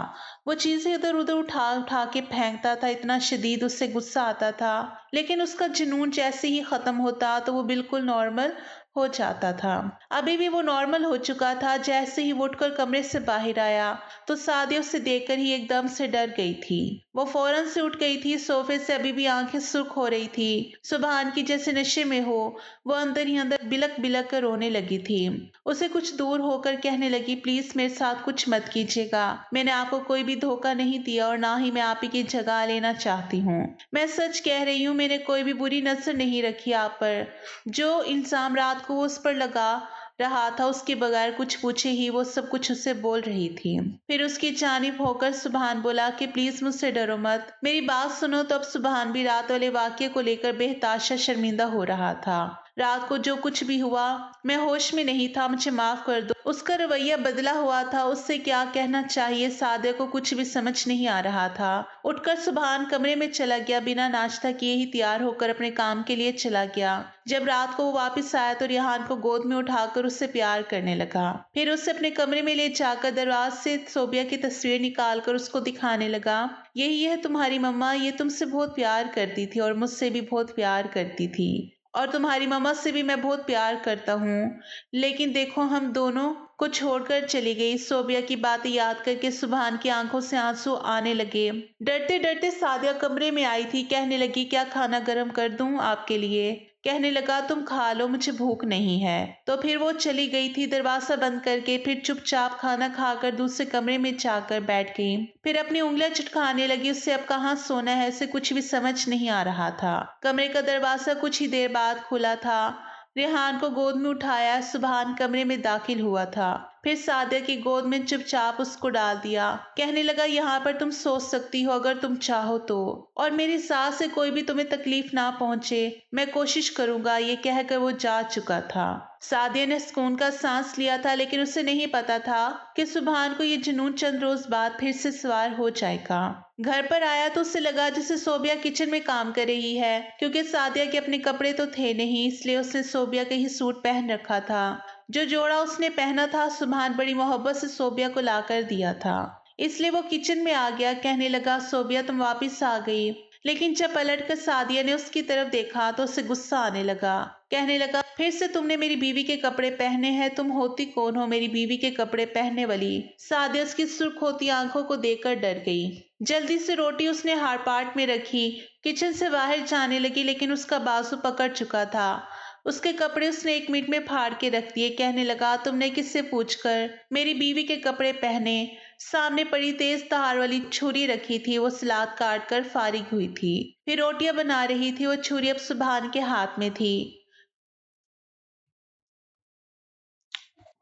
Speaker 1: वो चीजें इधर उधर उठा उठा के फेंकता था। इतना शदीद उससे गुस्सा आता था, लेकिन उसका जुनून जैसे ही खत्म होता तो वो बिल्कुल नॉर्मल हो जाता था। अभी भी वो नॉर्मल हो चुका था। जैसे ही वो उठकर कमरे से बाहर आया तो सादिया उसे देखकर ही एकदम से डर गई थी। वो फौरन से उठ गई थी। सोफे से अभी भी आंखें सुर्ख हो रही थी। सुबहान की जैसे नशे में हो वो अंदर ही अंदर बिलक बिलक कर रोने लगी थी। उसे कुछ दूर होकर कहने लगी, प्लीज मेरे साथ कुछ मत कीजिएगा। मैंने आपको कोई भी धोखा नहीं दिया और ना ही मैं आप ही की जगह लेना चाहती हूँ। मैं सच कह रही हूँ, मैंने कोई भी बुरी नजर नहीं रखी आप पर। जो इल्जाम रात को उस पर लगा रहा था उसके बगैर कुछ पूछे ही वो सब कुछ उसे बोल रही थी। फिर उसकी जानिब होकर सुबहान बोला कि प्लीज मुझसे डरो मत, मेरी बात सुनो। तो अब सुबहान भी रात वाले वाक्य को लेकर बेहताशा शर्मिंदा हो रहा था। रात को जो कुछ भी हुआ मैं होश में नहीं था, मुझे माफ कर दो। उसका रवैया बदला हुआ था। उससे क्या कहना चाहिए सादिया को कुछ भी समझ नहीं आ रहा था। उठकर सुबहान कमरे में चला गया। बिना नाश्ता किए ही तैयार होकर अपने काम के लिए चला गया। जब रात को वो वापस आया तो रेहान को गोद में उठाकर उससे प्यार करने लगा। फिर उसे अपने कमरे में ले जाकर दरवाज से सोबिया की तस्वीर निकाल कर उसको दिखाने लगा। यही है तुम्हारी मम्मा, ये तुमसे बहुत प्यार करती थी और मुझसे भी बहुत प्यार करती थी और तुम्हारी मम्मा से भी मैं बहुत प्यार करता हूँ, लेकिन देखो हम दोनों को छोड़कर चली गई। सोबिया की बातें याद करके सुबहान की आंखों से आंसू आने लगे। डरते डरते सादिया कमरे में आई थी। कहने लगी, क्या खाना गर्म कर दूं आपके लिए? कहने लगा, तुम खा लो, मुझे भूख नहीं है। तो फिर वो चली गई थी दरवाजा बंद करके। फिर चुपचाप खाना खाकर दूसरे कमरे में जाकर बैठ गई। फिर अपनी उंगलियां चटकाने लगी। उससे अब कहाँ सोना है, उसे कुछ भी समझ नहीं आ रहा था। कमरे का दरवाजा कुछ ही देर बाद खुला था। रेहान को गोद में उठाया। सुबहान कमरे में दाखिल हुआ था। फिर सादिया की गोद में चुपचाप उसको डाल दिया। कहने लगा, यहाँ पर तुम सो सकती हो अगर तुम चाहो तो, और मेरी सास से कोई भी तुम्हें तकलीफ ना पहुंचे, मैं कोशिश करूंगा। ये कहकर वो जा चुका था। सादिया ने सुकून का सांस लिया था, लेकिन उसे नहीं पता था कि सुबहान को ये जुनून चंद रोज बाद फिर से सवार हो जाएगा। घर पर आया तो उसे लगा जैसे सोबिया किचन में काम कर रही है, क्योंकि सादिया के अपने कपड़े तो थे नहीं, इसलिए उसने सोबिया का ही सूट पहन रखा था। जो जोड़ा उसने पहना था सुबहान बड़ी मोहब्बत से सोबिया को लाकर दिया था, इसलिए वो किचन में आ गया। कहने लगा, सोबिया तुम वापिस आ गई। लेकिन जब पलट कर सादिया ने उसकी तरफ देखा तो उसे गुस्सा आने लगा। कहने लगा, फिर से तुमने मेरी बीवी के कपड़े पहने हैं? तुम होती कौन हो मेरी बीवी के कपड़े पहनने वाली? सादिया उसकी सुर्ख होती आंखों को देखकर डर गई। जल्दी से रोटी उसने हारपाट में रखी, किचन से बाहर जाने लगी, लेकिन उसका बाजू पकड़ चुका था। उसके कपड़े उसने 1 मिनट में फाड़ के रख दिए। कहने लगा, तुमने किससे पूछकर मेरी बीवी के कपड़े पहने? सामने पड़ी तेज धार वाली छुरी रखी थी। वो सलाद काट कर फारिग हुई थी। फिर रोटियां बना रही थी। वो छुरी अब सुबहान के हाथ में थी।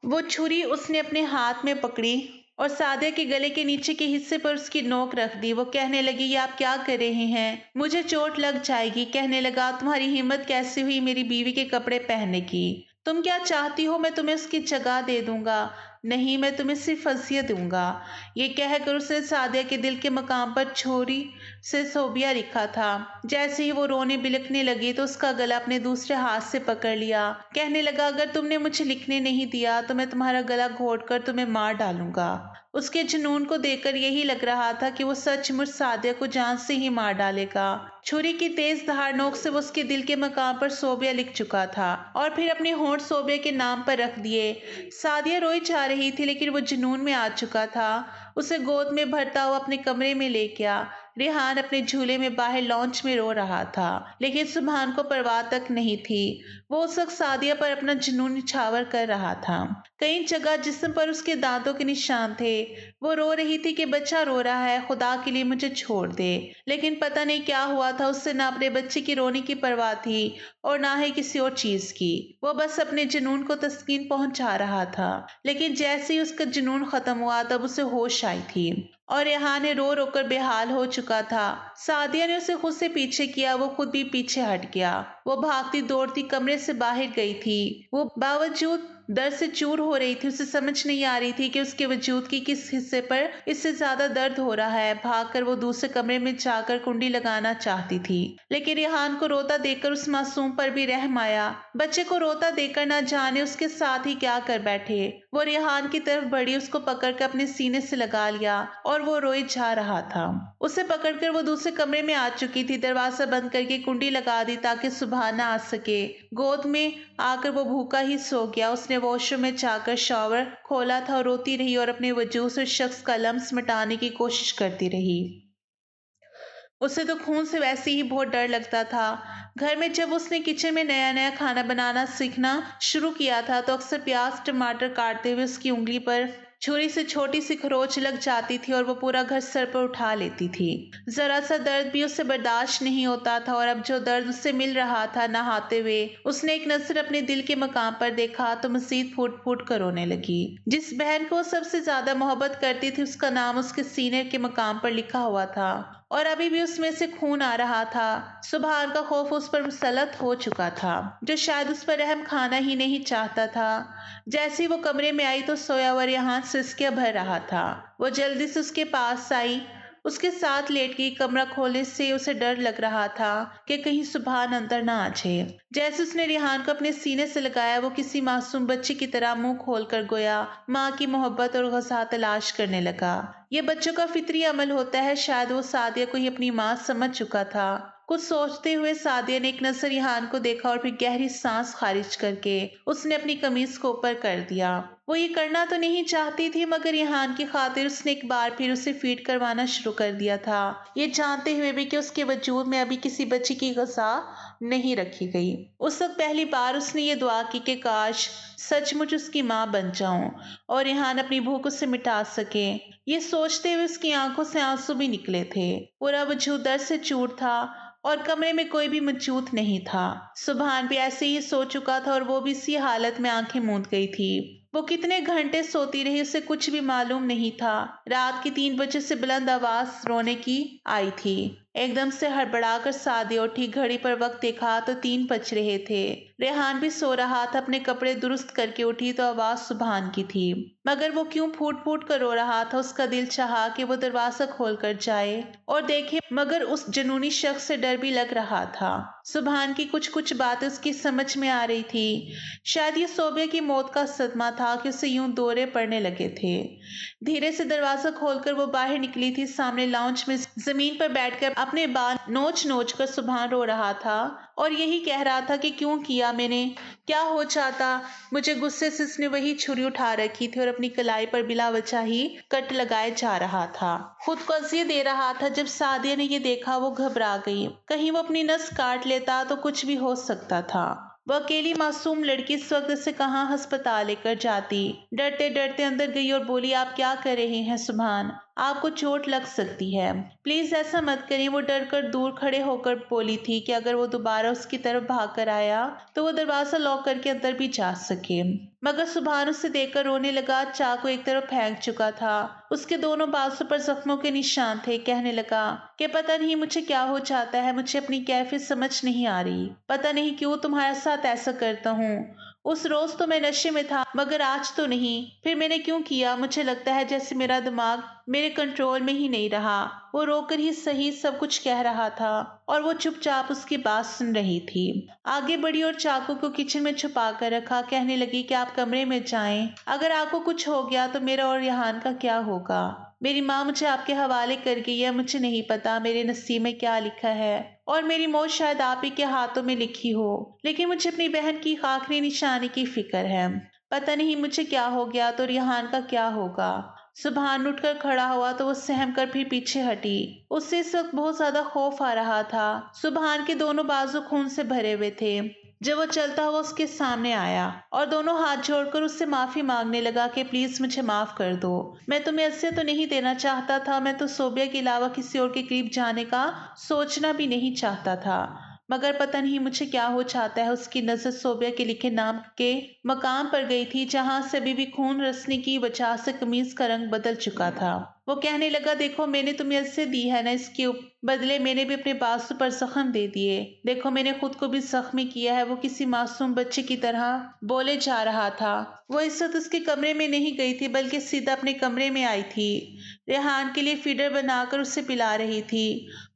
Speaker 1: वो छुरी उसने अपने हाथ में पकड़ी और सादिया के गले के नीचे के हिस्से पर उसकी नोक रख दी। वो कहने लगी, ये आप क्या कर रहे हैं? मुझे चोट लग जाएगी। कहने लगा, तुम्हारी हिम्मत कैसे हुई मेरी बीवी के कपड़े पहनने की? तुम क्या चाहती हो मैं तुम्हें उसकी जगह दे दूंगा? नहीं, मैं तुम्हें सिर्फ अजियत दूंगा। ये कहकर उसने सादिया के दिल के मकाम पर छुरी से सोबिया लिखा था। जैसे ही वो रोने बिलखने लगी तो उसका गला अपने दूसरे हाथ से पकड़ लिया। कहने लगा, अगर तुमने मुझे लिखने नहीं दिया तो मैं तुम्हारा गला घोट कर तुम्हें मार डालूंगा। उसके जुनून को देखकर यही लग रहा था कि वो सचमुच सादिया को जान से ही मार डालेगा। छुरी की तेज धार नोक से वो उसके दिल के मकाम पर सोबिया लिख चुका था और फिर अपने होंठ सोबिया के नाम पर रख दिए। सादिया रोई जा रही थी लेकिन वो जुनून में आ चुका था। उसे गोद में भरता हुआ अपने कमरे में ले गया। रेहान अपने झूले में बाहर लॉन्च में रो रहा था लेकिन सुभान को परवाह तक नहीं थी। वो उस वक्त सादिया पर अपना जुनून निछावर कर रहा था। कई जगह जिस्म पर उसके दांतों के निशान थे। वो रो रही थी कि बच्चा रो रहा है, खुदा के लिए मुझे छोड़ दे। लेकिन पता नहीं क्या हुआ था, उससे ना अपने बच्चे की रोने की परवाह थी और ना ही किसी और चीज की। वो बस अपने जुनून को तस्कीन पहुंचा रहा था। लेकिन जैसे ही उसका जुनून खत्म हुआ तब उसे होश आई थी और रेहान ने रो रो कर बेहाल हो चुका था। सादिया ने उसे खुद से पीछे किया, वो खुद भी पीछे हट गया। वो भागती दौड़ती कमरे से बाहर गई थी। वो बावजूद दर्द से चूर हो रही थी। उसे समझ नहीं आ रही थी कि उसके वजूद की किस हिस्से पर इससे ज्यादा दर्द हो रहा है। भागकर वो दूसरे कमरे में जाकर कुंडी लगाना चाहती थी लेकिन रेहान को रोता देखकर उस मासूम पर भी रहम आया। बच्चे को रोता देखकर ना जाने उसके साथ ही क्या कर बैठे। वो रेहान की तरफ बढ़ी, उसको पकड़कर अपने सीने से लगा लिया और वो रोए जा रहा था। उसे पकड़कर वो दूसरे कमरे में आ चुकी थी। दरवाजा बंद करके कुंडी लगा दी ताकि सुबह ना आ सके। गोद में आकर वो भूखा ही सो गया। उसने वॉशरूम में जाकर शॉवर खोला था और रोती रही और अपने वजूद से उस शख्स का लम्स मिटाने की कोशिश करती रही। उसे तो खून से वैसे ही बहुत डर लगता था। घर में जब उसने किचन में नया नया खाना बनाना सीखना शुरू किया था तो अक्सर प्याज टमाटर काटते हुए उसकी उंगली पर छुरी से छोटी सी खरोच लग जाती थी और वो पूरा घर सर पर उठा लेती थी। जरा सा दर्द भी उसे बर्दाश्त नहीं होता था और अब जो दर्द उससे मिल रहा था नहाते हुए, उसने एक नजर अपने दिल के मकाम पर देखा तो मजीद फूट फूट कर रोने लगी। जिस बहन को वो सबसे ज्यादा मोहब्बत करती थी उसका नाम उसके सीने के मकाम पर लिखा हुआ था और अभी भी उसमें से खून आ रहा था। सुभान का खौफ उस पर मुसलत हो चुका था, जो शायद उस पर रहम खाना ही नहीं चाहता था। जैसे ही वो कमरे में आई तो सोया हुआ रेहान सिसकियां भर रहा था। वो जल्दी से उसके पास आई, उसके साथ लेट गई। कमरा खोलने से उसे डर लग रहा था कि कहीं सुभान अंदर ना आ जाए। जैसे उसने रेहान को अपने सीने से लगाया वो किसी मासूम बच्चे की तरह मुंह खोलकर गोया माँ की मोहब्बत और गज़ा तलाश करने लगा। ये बच्चों का फितरी अमल होता है। शायद वो सादिया को ही अपनी माँ समझ चुका था। कुछ सोचते हुए सादिया ने एक नजर रेहान को देखा और फिर गहरी सांस खारिज करके उसने अपनी कमीज को ऊपर कर दिया। वो ये करना तो नहीं चाहती थी मगर रेहान की खातिर उसने एक बार फिर उसे फीड करवाना शुरू कर दिया था, ये जानते हुए भी कि उसके वजूद में अभी किसी बच्चे की गज़ा नहीं रखी गई। उस वक्त पहली बार उसने ये दुआ की कि काश सचमुच उसकी माँ बन जाऊं और रेहान अपनी भूख उससे मिटा सके। ये सोचते हुए उसकी आंखों से आंसू भी निकले थे। पूरा वजूद दर्द से चूर था और कमरे में कोई भी मौजूद नहीं था। सुभान भी ऐसे ही सो चुका था और वो भी इसी हालत में आंखें मूंद गई थी। वो कितने घंटे सोती रही उसे कुछ भी मालूम नहीं था। रात की 3 बजे से बुलंद आवाज रोने की आई थी। एकदम से हड़बड़ाकर सादिया उठी, घड़ी पर वक्त देखा तो 3 बज रहे थे। रेहान भी सो रहा था। अपने कपड़े दुरुस्त करके उठी तो आवाज सुभान की थी, मगर वो क्यों फूट फूट कर रो रहा था। उसका दिल चाहा कि वो दरवाजा खोल कर जाए और देखे, मगर उस जुनूनी शख्स से डर भी लग रहा था। सुभान की कुछ कुछ बातें उसकी समझ में आ रही थी। शायद ये सोबिया की मौत का सदमा था कि उसे यूं दौरे पड़ने लगे थे। धीरे से दरवाजा खोलकर वो बाहर निकली थी। सामने लाउंज में जमीन पर बैठकर अपने बाल नोच नोच कर सुभान रो रहा था और यही कह रहा था कि क्यों किया मैंने, क्या हो जाता मुझे। गुस्से से उसने वही छुरी उठा रखी थी और अपनी कलाई पर बिला वजह ही कट लगाए जा रहा था। खुद को अज़ियत दे रहा था। जब सादिया ने ये देखा वो घबरा गई। कहीं वो अपनी नस काट लेता तो कुछ भी हो सकता था। वो अकेली मासूम लड़की इस वक्त से कहाँ अस्पताल लेकर जाती। डरते डरते अंदर गई और बोली, आप क्या कर रहे हैं सुभान, आपको चोट लग सकती है, प्लीज ऐसा मत करिए। वो डर कर दूर खड़े होकर बोली थी कि अगर वो दोबारा उसकी तरफ भाग कर आया तो वो दरवाजा लॉक करके अंदर भी जा सके। मगर सुभान उसे देखकर रोने लगा। चाकू एक तरफ फेंक चुका था। उसके दोनों बाजू पर जख्मों के निशान थे। कहने लगा कि पता नहीं मुझे क्या हो जाता है, मुझे अपनी कैफियत समझ नहीं आ रही, पता नहीं क्यों तुम्हारे साथ ऐसा करता हूँ। उस रोज तो मैं नशे में था मगर आज तो नहीं। फिर मैंने क्यों किया? मुझे लगता है जैसे मेरा दिमाग मेरे कंट्रोल में ही नहीं रहा। वो रोकर ही सही सब कुछ कह रहा था और वो चुपचाप उसकी बात सुन रही थी। आगे बढ़ी और चाकू को किचन में छुपा कर रखा। कहने लगी कि आप कमरे में जाएं। अगर आपको कुछ हो गया तो मेरा और रेहान का क्या होगा? मेरी माँ मुझे आपके हवाले कर गई है। मुझे नहीं पता मेरे नसीब में क्या लिखा है और मेरी मौत शायद आप ही के हाथों में लिखी हो, लेकिन मुझे अपनी बहन की आखिरी निशानी की फिक्र है। पता नहीं मुझे क्या हो गया तो रिहान का क्या होगा। सुबहान उठकर खड़ा हुआ तो वो सहम कर फिर पीछे हटी। उससे इस वक्त बहुत ज्यादा खौफ आ रहा था। सुबहान के दोनों बाजू खून से भरे हुए थे। जब वो चलता हुआ उसके सामने आया और दोनों हाथ जोड़कर उससे माफी मांगने लगा कि प्लीज मुझे माफ कर दो। मैं तुम्हें ऐसे तो नहीं देना चाहता था। मैं तो सोबिया के अलावा किसी और के करीब जाने का सोचना भी नहीं चाहता था। मगर पता नहीं मुझे क्या हो जाता है। उसकी नजर सोबिया के लिखे नाम के मकाम पर गई थी जहां से अभी भी खून रसने की वजह से कमीज का रंग बदल चुका था। वो कहने लगा, देखो मैंने तुम्हें ऐसे दी है ना, इसके बदले मैंने भी अपने बाजू पर जख्म दे दिए। देखो मैंने खुद को भी जख्मी किया है। वो किसी मासूम बच्चे की तरह बोले जा रहा था। वो इस वक्त उसके कमरे में नहीं गई थी बल्कि सीधा अपने कमरे में आई थी। रेहान के लिए फीडर बनाकर उसे पिला रही थी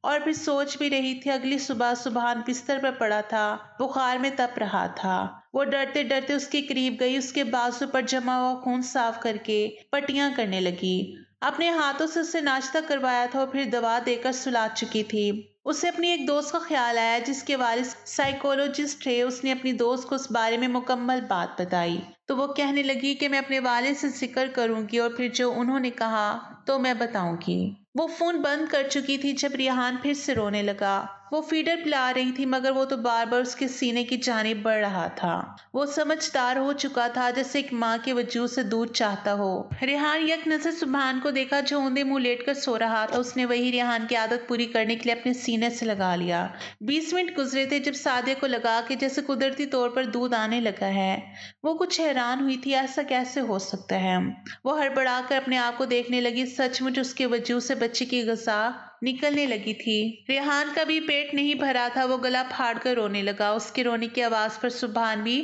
Speaker 1: और फिर सोच भी रही थी। अगली सुबह सुबहान बिस्तर पर पड़ा था, बुखार में तप रहा था। वो डरते डरते उसके करीब गई, उसके बाजू पर जमा हुआ खून साफ करके पट्टियां करने लगी। अपने हाथों से उसे नाश्ता करवाया था और फिर दवा देकर सुला चुकी थी। उसे अपनी एक दोस्त का ख्याल आया जिसके वालिद साइकोलॉजिस्ट थे। उसने अपनी दोस्त को उस बारे में मुकम्मल बात बताई तो वो कहने लगी कि मैं अपने वालिद से जिक्र करूंगी और फिर जो उन्होंने कहा तो मैं बताऊंगी। वो फोन बंद कर चुकी थी जब रिहान फिर से रोने लगा। वो फीडर पिला रही थी मगर वो तो बार बार उसके सीने की जानिब बढ़ रहा था। वो समझदार हो चुका था जैसे एक माँ के वजूद से दूध चाहता हो। रेहान यक नजर सुबहान को देखा जो औंधे मुंह लेटकर सो रहा था। उसने वही रेहान की आदत पूरी करने के लिए अपने सीने से लगा लिया। 20 मिनट गुजरे थे जब सादिया को लगा कि जैसे कुदरती तौर पर दूध आने लगा है। वो कुछ हैरान हुई थी, ऐसा कैसे हो सकता है। वो हड़बड़ाकर अपने आप को देखने लगी। सचमुच उसके वजूद से बच्चे की ग़िज़ा निकलने लगी थी। रेहान का भी पेट नहीं भरा था। वो गला फाड़ कर रोने लगा। उसके रोने की आवाज पर सुबहान भी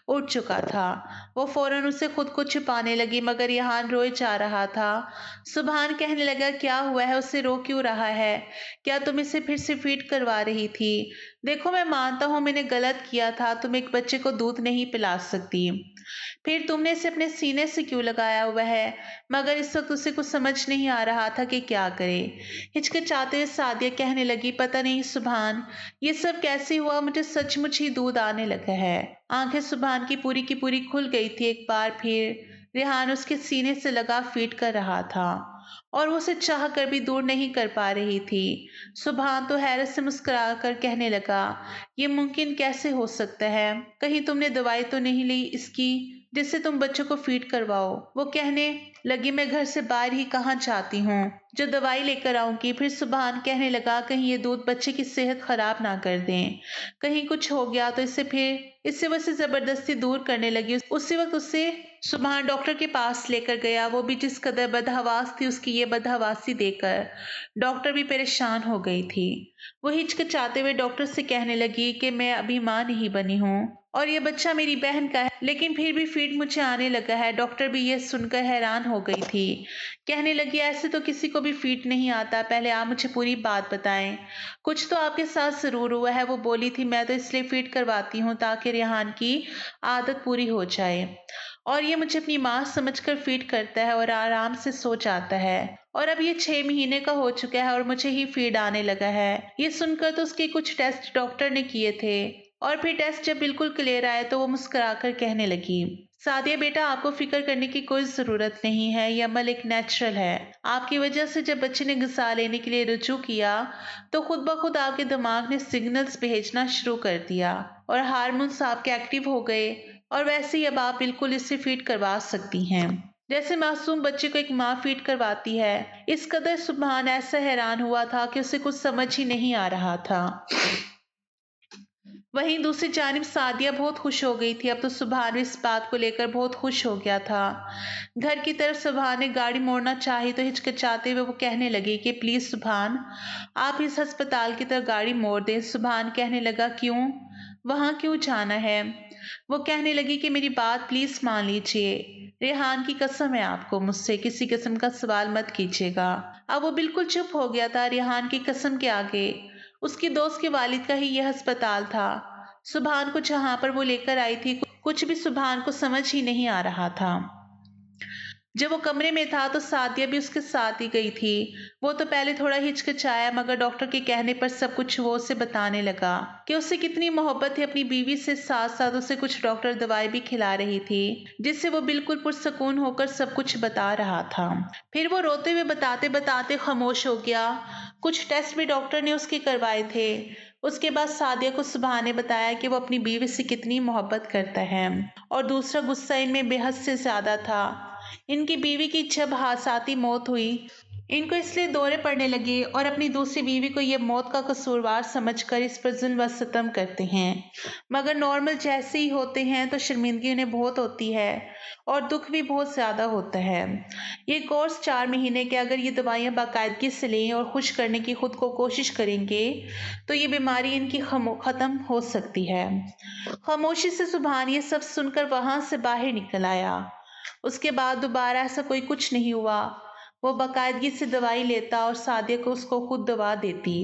Speaker 1: उठ चुका था। वो फौरन उसे खुद को छुपाने लगी मगर रेहान रोए जा रहा था। सुबहान कहने लगा, क्या हुआ है? उसे रो क्यों रहा है? क्या तुम इसे फिर से फीड करवा रही थी? देखो मैं मानता हूँ मैंने गलत किया था। तुम एक बच्चे को दूध नहीं पिला सकती। फिर तुमने इसे अपने सीने से क्यों लगाया हुआ है? मगर इस वक्त उसे कुछ समझ नहीं आ रहा था कि क्या करे। हिचकिचाते हुए सादिया कहने लगी, पता नहीं सुबहान ये सब कैसे हुआ। मुझे सचमुच ही दूध आने लगा है। आंखें सुबहान की पूरी खुल गई थी। एक बार फिर रेहान उसके सीने से लगा फीड कर रहा था और वो उसे चाह कर भी दूर नहीं कर पा रही थी। सुबहान तो हैरत से मुस्कुरा कर कहने लगा, ये मुमकिन कैसे हो सकता है? कहीं तुमने दवाई तो नहीं ली इसकी जिससे तुम बच्चों को फीड करवाओ? वो कहने लगी, मैं घर से बाहर ही कहाँ जाती हूँ जो दवाई लेकर आऊंगी। फिर सुबहान कहने लगा, कहीं ये दूध बच्चे की सेहत खराब ना कर दें। कहीं कुछ हो गया तो इससे वैसे जबरदस्ती दूर करने लगी। उसी वक्त उसे सुबहान डॉक्टर के पास लेकर गया। वो भी जिस कदर बदहवास थी उसकी ये बदहवासी देखकर डॉक्टर भी परेशान हो गई थी। वो हिचकिचाते हुए डॉक्टर से कहने लगी कि मैं अभी माँ नहीं बनी हूँ और ये बच्चा मेरी बहन का है, लेकिन फिर भी फीड मुझे आने लगा है। डॉक्टर भी ये सुनकर हैरान हो गई थी। कहने लगी, ऐसे तो किसी को भी फीड नहीं आता। पहले आप मुझे पूरी बात बताएं। कुछ तो आपके साथ जरूर हुआ है। वो बोली थी, मैं तो इसलिए फीड करवाती हूँ ताकि रेहान की आदत पूरी हो जाए और ये मुझे अपनी माँ समझकर फीड करता है और आराम से सो जाता है। और अब ये 6 महीने का हो चुका है और मुझे ही फीड आने लगा है। ये सुनकर तो उसके कुछ टेस्ट डॉक्टर ने किए थे और फिर टेस्ट जब बिल्कुल क्लियर आए तो वो मुस्कुराकर कहने लगी, सादिया बेटा आपको फिक्र करने की कोई जरूरत नहीं है। यह अमल एक नेचुरल है। आपकी वजह से जब बच्चे ने ग़िज़ा लेने के लिए रुजू किया तो खुद ब खुद आपके दिमाग ने सिग्नल्स भेजना शुरू कर दिया और हार्मोन्स आपके एक्टिव हो गए और वैसे ही अब आप बिल्कुल इससे फीड करवा सकती हैं जैसे मासूम बच्चे को एक माँ फीड करवाती है। इस कदर सुबहान ऐसा हैरान हुआ था कि उसे कुछ समझ ही नहीं आ रहा था। वहीं दूसरी जानिब सादिया बहुत खुश हो गई थी। अब तो सुबहान भी इस बात को लेकर बहुत खुश हो गया था। घर की तरफ सुबहान ने गाड़ी मोड़ना चाही तो हिचकिचाते हुए वो कहने लगी कि प्लीज सुबहान आप इस अस्पताल की तरफ गाड़ी मोड़ दें। सुबहान कहने लगा, क्यों? वहां क्यों जाना है? वो कहने लगी कि मेरी बात प्लीज मान लीजिए। रेहान की कसम है आपको, मुझसे किसी किस्म का सवाल मत कीजिएगा। अब वो बिल्कुल चुप हो गया था रेहान की कसम के आगे। उसकी दोस्त के वालिद का ही यह अस्पताल था। सुभान को जहां पर वो लेकर आई थी, कुछ भी सुभान को समझ ही नहीं आ रहा था। जब वो कमरे में था तो सादिया भी उसके साथ ही गई थी। वो तो पहले थोड़ा हिचकिचाया, मगर डॉक्टर के कहने पर सब कुछ वो उसे बताने लगा कि उसे कितनी मोहब्बत है अपनी बीवी से। साथ साथ उसे कुछ डॉक्टर दवाई भी खिला रही थी, जिससे वो बिल्कुल पुरसकून होकर सब कुछ बता रहा था। फिर वो रोते हुए बताते बताते खामोश हो गया। कुछ टेस्ट भी डॉक्टर ने उसके करवाए थे। उसके बाद सादिया को सुभान ने बताया कि वो अपनी बीवी से कितनी मोहब्बत करता है, और दूसरा गुस्सा इनमें बेहद से ज्यादा था। इनकी बीवी की जब हादसाती मौत हुई, इनको इसलिए दौरे पड़ने लगे और अपनी दूसरी बीवी को यह मौत का कसूरवार समझकर इस पर जुल्म व सितम करते हैं। मगर नॉर्मल जैसे ही होते हैं तो शर्मिंदगी उन्हें बहुत होती है और दुख भी बहुत ज़्यादा होता है। ये कोर्स 4 महीने के, अगर ये दवाइयाँ बाकायदगी से लें और खुश करने की खुद को कोशिश करेंगे तो ये बीमारी इनकी ख़त्म हो सकती है। खामोशी से सुभान ये सब सुनकर वहाँ से बाहर निकल आया। उसके बाद दोबारा ऐसा कोई कुछ नहीं हुआ। वो बाकायदगी से दवाई लेता और सादिया को उसको खुद दवा देती।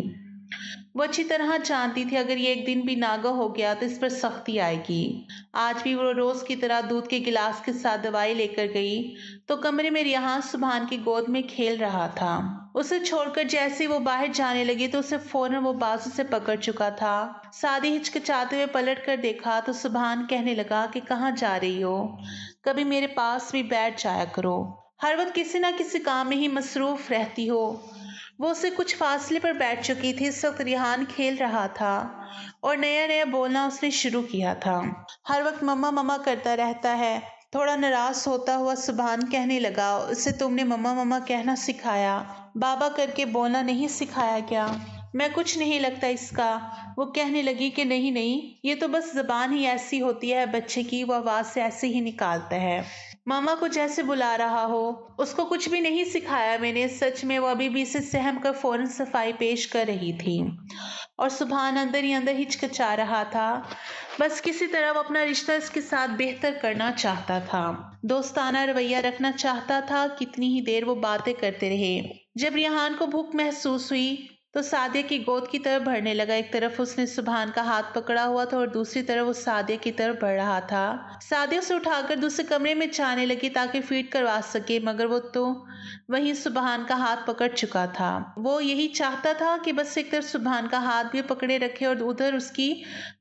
Speaker 1: वो अच्छी तरह जानती थी अगर ये एक दिन भी नागा हो गया तो इस पर सख्ती आएगी। आज भी वो रोज की तरह दूध के गिलास के साथ दवाई लेकर गई तो कमरे में रेहान सुभान की गोद में खेल रहा था। उसे छोड़कर जैसे ही वो बाहर जाने लगी तो उसे फौरन वो बाजू से पकड़ चुका था। सादी हिचकिचाते हुए पलट कर देखा तो सुभान कहने लगा कि कहाँ जा रही हो, कभी मेरे पास भी बैठ जाया करो, हर वक्त किसी ना किसी काम में ही मसरूफ रहती हो। वो उससे कुछ फासले पर बैठ चुकी थी। इस वक्त रेहान खेल रहा था और नया नया बोलना उसने शुरू किया था। हर वक्त मम्मा मम्मा करता रहता है। थोड़ा नाराज होता हुआ सुभान कहने लगा, उसे तुमने मम्मा मम्मा कहना सिखाया, बाबा करके बोलना नहीं सिखाया क्या? मैं कुछ नहीं लगता इसका। वो कहने लगी कि नहीं नहीं, ये तो बस जबान ही ऐसी होती है बच्चे की, वो आवाज से ऐसे ही निकालता है। मामा को जैसे बुला रहा हो। उसको कुछ भी नहीं सिखाया मैंने। सच में वो अभी भी इसे सहम कर फौरन सफाई पेश कर रही थी और सुभान अंदर ही अंदर हिचकिचा रहा था। बस किसी तरह वो अपना रिश्ता इसके साथ बेहतर करना चाहता था, दोस्ताना रवैया रखना चाहता था। कितनी ही देर वो बातें करते रहे। जब रेहान को भूख महसूस हुई तो सादिया की गोद की तरफ बढ़ने लगा। एक तरफ उसने सुभान का हाथ पकड़ा हुआ था और दूसरी तरफ वो सादिया की तरफ बढ़ रहा था। सादिया उसे उठाकर दूसरे कमरे में जाने लगी ताकि फीड करवा सके, मगर वो तो वहीं सुभान का हाथ पकड़ चुका था। वो यही चाहता था कि बस एक तरफ सुभान का हाथ भी पकड़े रखे और उधर उसकी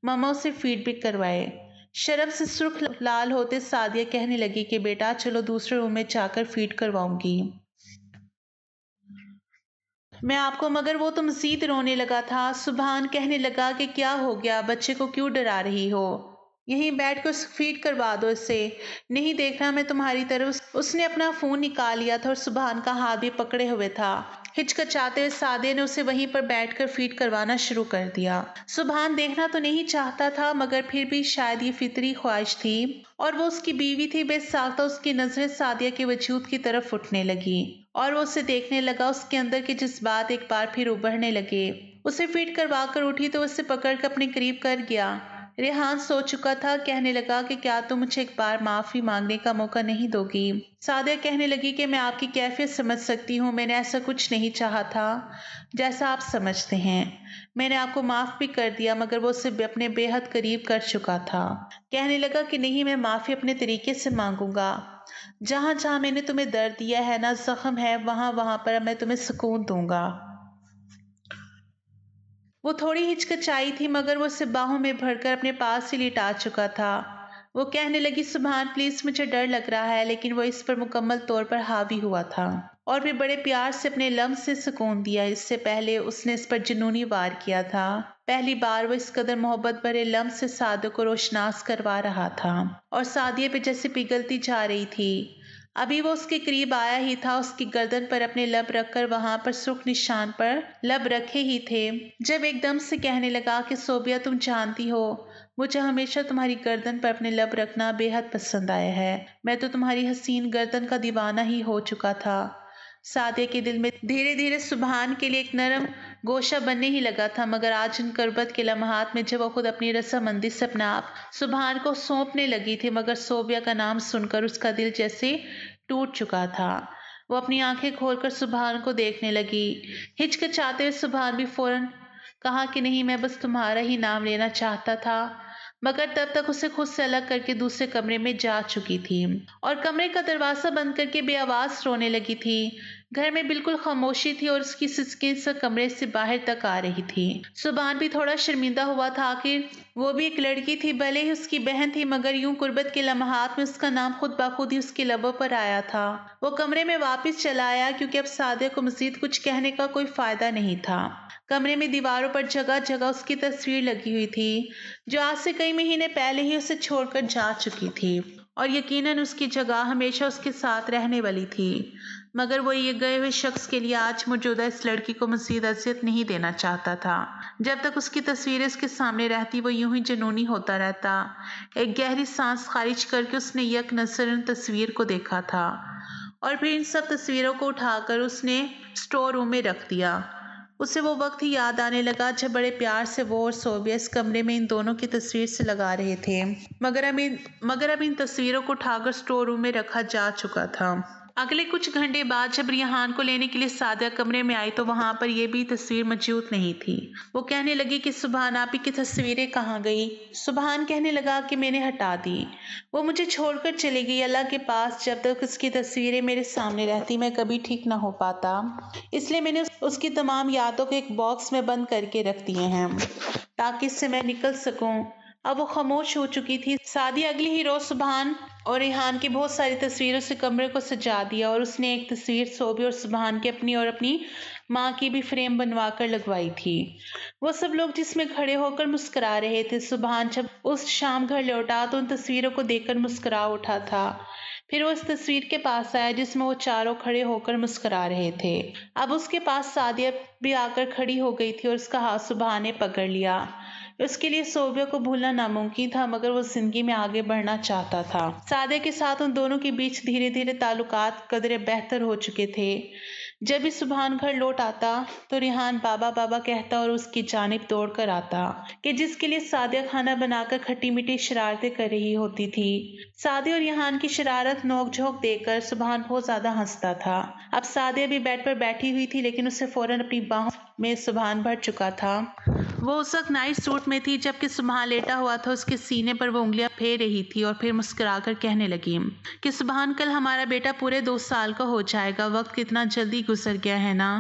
Speaker 1: मम्मा उसे फीड भी करवाए। शर्म से सुर्ख लाल होते सादिया कहने लगी कि बेटा चलो दूसरे रूम में जाकर फीड करवाऊंगी मैं आपको। मगर वो तो मजीद रोने लगा था। सुभान कहने लगा कि क्या हो गया, बच्चे को क्यों डरा रही हो, यहीं बैठ कर फीड करवा दो इसे, नहीं देखना मैं तुम्हारी तरफ। उसने अपना फोन निकाल लिया था और सुभान का हाथ भी पकड़े हुए था। हिचकिचाते हुए सादिया ने उसे वहीं पर बैठकर फीड करवाना शुरू कर दिया। सुभान देखना तो नहीं चाहता था, मगर फिर भी शायद ये फितरी ख्वाहिश थी और वो उसकी बीवी थी। बेसाख्ता उसकी नजरें सादिया के वजूद की तरफ उठने लगी और वो उसे देखने लगा। उसके अंदर के जज्बात एक बार फिर उभरने लगे। उसे फीड करवा कर उठी तो उसे पकड़कर अपने करीब कर गया। रेहान सो चुका था। कहने लगा कि क्या तुम मुझे एक बार माफी मांगने का मौका नहीं दोगी? सादिया कहने लगी कि मैं आपकी कैफियत समझ सकती हूँ, मैंने ऐसा कुछ नहीं चाहा था जैसा आप समझते हैं। मैंने आपको माफ भी कर दिया, मगर वो उसे अपने बेहद करीब कर चुका था। कहने लगा कि नहीं, मैं माफी अपने तरीके से मांगूंगा। जहां जहां मैंने तुम्हें दर्द दिया है ना, जख्म है, वहां वहां पर मैं तुम्हें सुकून दूंगा। वो थोड़ी हिचकिचाई थी, मगर वो उसे बाहों में भरकर अपने पास ही लिटा चुका था। वो कहने लगी, सुभान प्लीज, मुझे डर लग रहा है। लेकिन वो इस पर मुकम्मल तौर पर हावी हुआ था और फिर बड़े प्यार से अपने लम्स से सुकून दिया। इससे पहले उसने इस पर जुनूनी वार किया था। पहली बार वो इस कदर मोहब्बत भरे लम्स से सादिया को रोशनास करवा रहा था और सादिया पे जैसे पिघलती जा रही थी। अभी वो उसके करीब आया ही था। उसकी गर्दन पर अपने लब रखकर वहां पर सुर्ख निशान पर लब रखे ही थे, जब एकदम से कहने लगा कि सोबिया, तुम जानती हो मुझे हमेशा तुम्हारी गर्दन पर अपने लब रखना बेहद पसंद आया है। मैं तो तुम्हारी हसीन गर्दन का दीवाना ही हो चुका था। सादिया के दिल में धीरे धीरे सुभान के लिए एक नरम गोशा बनने ही लगा था, मगर आज उन करबत के लम्हात में जब वो खुद अपनी रसामंदी से अपना आप सुभान को सौंपने लगी थी, मगर सोबिया का नाम सुनकर उसका दिल जैसे टूट चुका था। वो अपनी आंखें खोलकर सुभान को देखने लगी। हिचकिचाते हुए सुभान भी फौरन कहा कि नहीं, मैं बस तुम्हारा ही नाम लेना चाहता था, मगर तब तक उसे खुद से अलग करके दूसरे कमरे में जा चुकी थी और कमरे का दरवाजा बंद करके बेआवाज रोने लगी थी। घर में बिल्कुल खामोशी थी और उसकी सिसकें से कमरे से बाहर तक आ रही थी। सुभान भी थोड़ा शर्मिंदा हुआ था, आखिर वो भी एक लड़की थी, भले ही उसकी बहन थी, मगर यूं कुर्बत के लम्हात में उसका नाम खुद बखुद ही उसके लबों पर आया था। वो कमरे में वापस चला आया, क्योंकि अब सादिया को मजीद कुछ कहने का कोई फायदा नहीं था। कमरे में दीवारों पर जगह जगह उसकी तस्वीर लगी हुई थी, जो आज से कई महीने पहले ही उसे छोड़कर जा चुकी थी और यकीनन उसकी जगह हमेशा उसके साथ रहने वाली थी। मगर वो ये गए हुए शख्स के लिए आज मौजूदा इस लड़की को मज़ीद अज़ियत नहीं देना चाहता था। जब तक उसकी तस्वीरें उसके सामने रहती, वो यूं ही जुनूनी होता रहता। एक गहरी सांस खारिज करके उसने यक नज़र उन तस्वीर को देखा था और फिर इन सब तस्वीरों को उठाकर उसने स्टोर रूम में रख दिया। उसे वो वक्त ही याद आने लगा जब बड़े प्यार से वो और सोबिया इस कमरे में इन दोनों की तस्वीर से लगा रहे थे, मगर अब इन तस्वीरों को उठाकर स्टोर रूम में रखा जा चुका था। अगले कुछ घंटे बाद जब रिहान को लेने के लिए सादिया कमरे में आई, तो वहां पर यह भी तस्वीर मौजूद नहीं थी। वो कहने लगी कि सुभान, आपी की तस्वीरें कहाँ गई? सुभान कहने लगा कि मैंने हटा दी, वो मुझे छोड़कर चली गई अल्लाह के पास। जब तक उसकी तस्वीरें मेरे सामने रहती, मैं कभी ठीक ना हो पाता, इसलिए मैंने उसकी तमाम यादों को एक बॉक्स में बंद करके रख दिए हैं ताकि इससे मैं निकल सकूं। अब वो खामोश हो चुकी थी। सादिया अगली ही रोज सुभान और रेहान की बहुत सारी तस्वीरों से कमरे को सजा दिया और उसने एक तस्वीर सोबी और सुभान की अपनी माँ की भी फ्रेम बनवा कर लगवाई थी। वो सब लोग जिसमें खड़े होकर मुस्कुरा रहे थे। सुभान जब उस शाम घर लौटा तो उन तस्वीरों को देखकर मुस्कुरा उठा था। फिर वो उस तस्वीर के पास आया जिसमें वो चारों खड़े होकर मुस्कुरा रहे थे। अब उसके पास सादिया भी आकर खड़ी हो गई थी और उसका हाथ सुभान ने पकड़ लिया। उसके लिए सोबिया को भूलना नामुमकिन था, मगर वो जिंदगी में आगे बढ़ना चाहता था। सादिया के साथ उन दोनों के बीच धीरे धीरे ताल्लुकात कदरे बेहतर हो चुके थे। जब भी सुभान घर लौट आता तो रिहान बाबा बाबा कहता और उसकी जानिब दौड़ कर आता कि जिसके लिए सादिया खाना बनाकर खट्टी मीठी शरारतें कर रही होती थी। सादिया और रिहान की शरारत नोकझोंक देकर सुभान बहुत ज्यादा हंसता था। अब सादिया भी बेड पर बैठी हुई थी, लेकिन उसे फौरन अपनी बाहों में सुभान भर चुका था। वो उस वक्त नाइट सूट में थी, जबकि सुभान लेटा हुआ था। उसके सीने पर वो उंगलियां फेर रही थी और फिर मुस्कुराकर कहने लगी कि सुभान, कल हमारा बेटा पूरे 2 साल का हो जाएगा। वक्त कितना जल्दी गुजर गया है ना।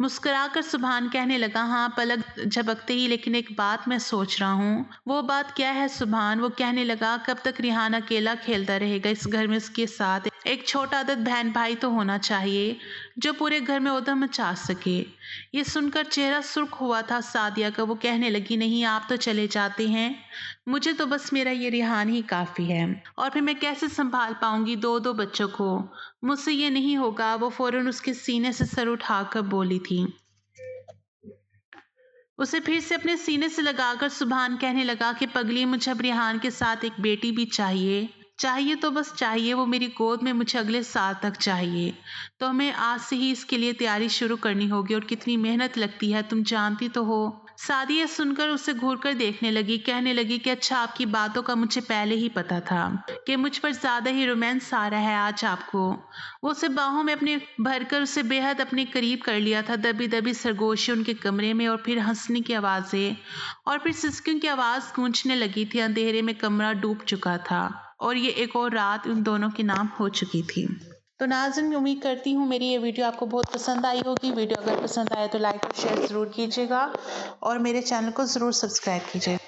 Speaker 1: मुस्कुराकर सुभान कहने लगा, हाँ, पलक झपकते ही, लेकिन एक बात मैं सोच रहा हूँ। वो बात क्या है सुभान? वो कहने लगा, कब तक रिहान अकेला खेलता रहेगा इस घर में? उसके साथ एक छोटा आदत बहन भाई तो होना चाहिए जो पूरे घर में उधम मचा सके। ये सुनकर चेहरा सुर्ख हुआ था सादिया का। वो कहने लगी, नहीं, आप तो चले जाते हैं, मुझे तो बस मेरा ये रिहान ही काफी है, और फिर मैं कैसे संभाल पाऊंगी 2 बच्चों को? मुझसे ये नहीं होगा। वो फौरन उसके सीने से सर उठाकर बोली थी। उसे फिर से अपने सीने से लगाकर सुभान कहने लगा कि पगली, मुझे अब रिहान के साथ एक बेटी भी चाहिए। चाहिए तो बस चाहिए, वो मेरी गोद में मुझे अगले साल तक चाहिए। तो हमें आज से ही इसके लिए तैयारी शुरू करनी होगी, और कितनी मेहनत लगती है तुम जानती तो हो। सादिया सुनकर उसे घूरकर देखने लगी, कहने लगी कि अच्छा, आपकी बातों का मुझे पहले ही पता था कि मुझ पर ज्यादा ही रोमांस आ रहा है आज आपको। वो उसे बाहों में अपने भरकर उसे बेहद अपने करीब कर लिया था। दबी दबी सरगोशी उनके कमरे में, और फिर हंसने की आवाजें और फिर सिसकियों की आवाज गूंजने लगी थी। अंधेरे में कमरा डूब चुका था और ये एक और रात उन दोनों के नाम हो चुकी थी। तो नाज़रीन, उम्मीद करती हूँ मेरी ये वीडियो आपको बहुत पसंद आई होगी। वीडियो अगर पसंद आए तो लाइक और शेयर ज़रूर कीजिएगा और मेरे चैनल को ज़रूर सब्सक्राइब कीजिएगा।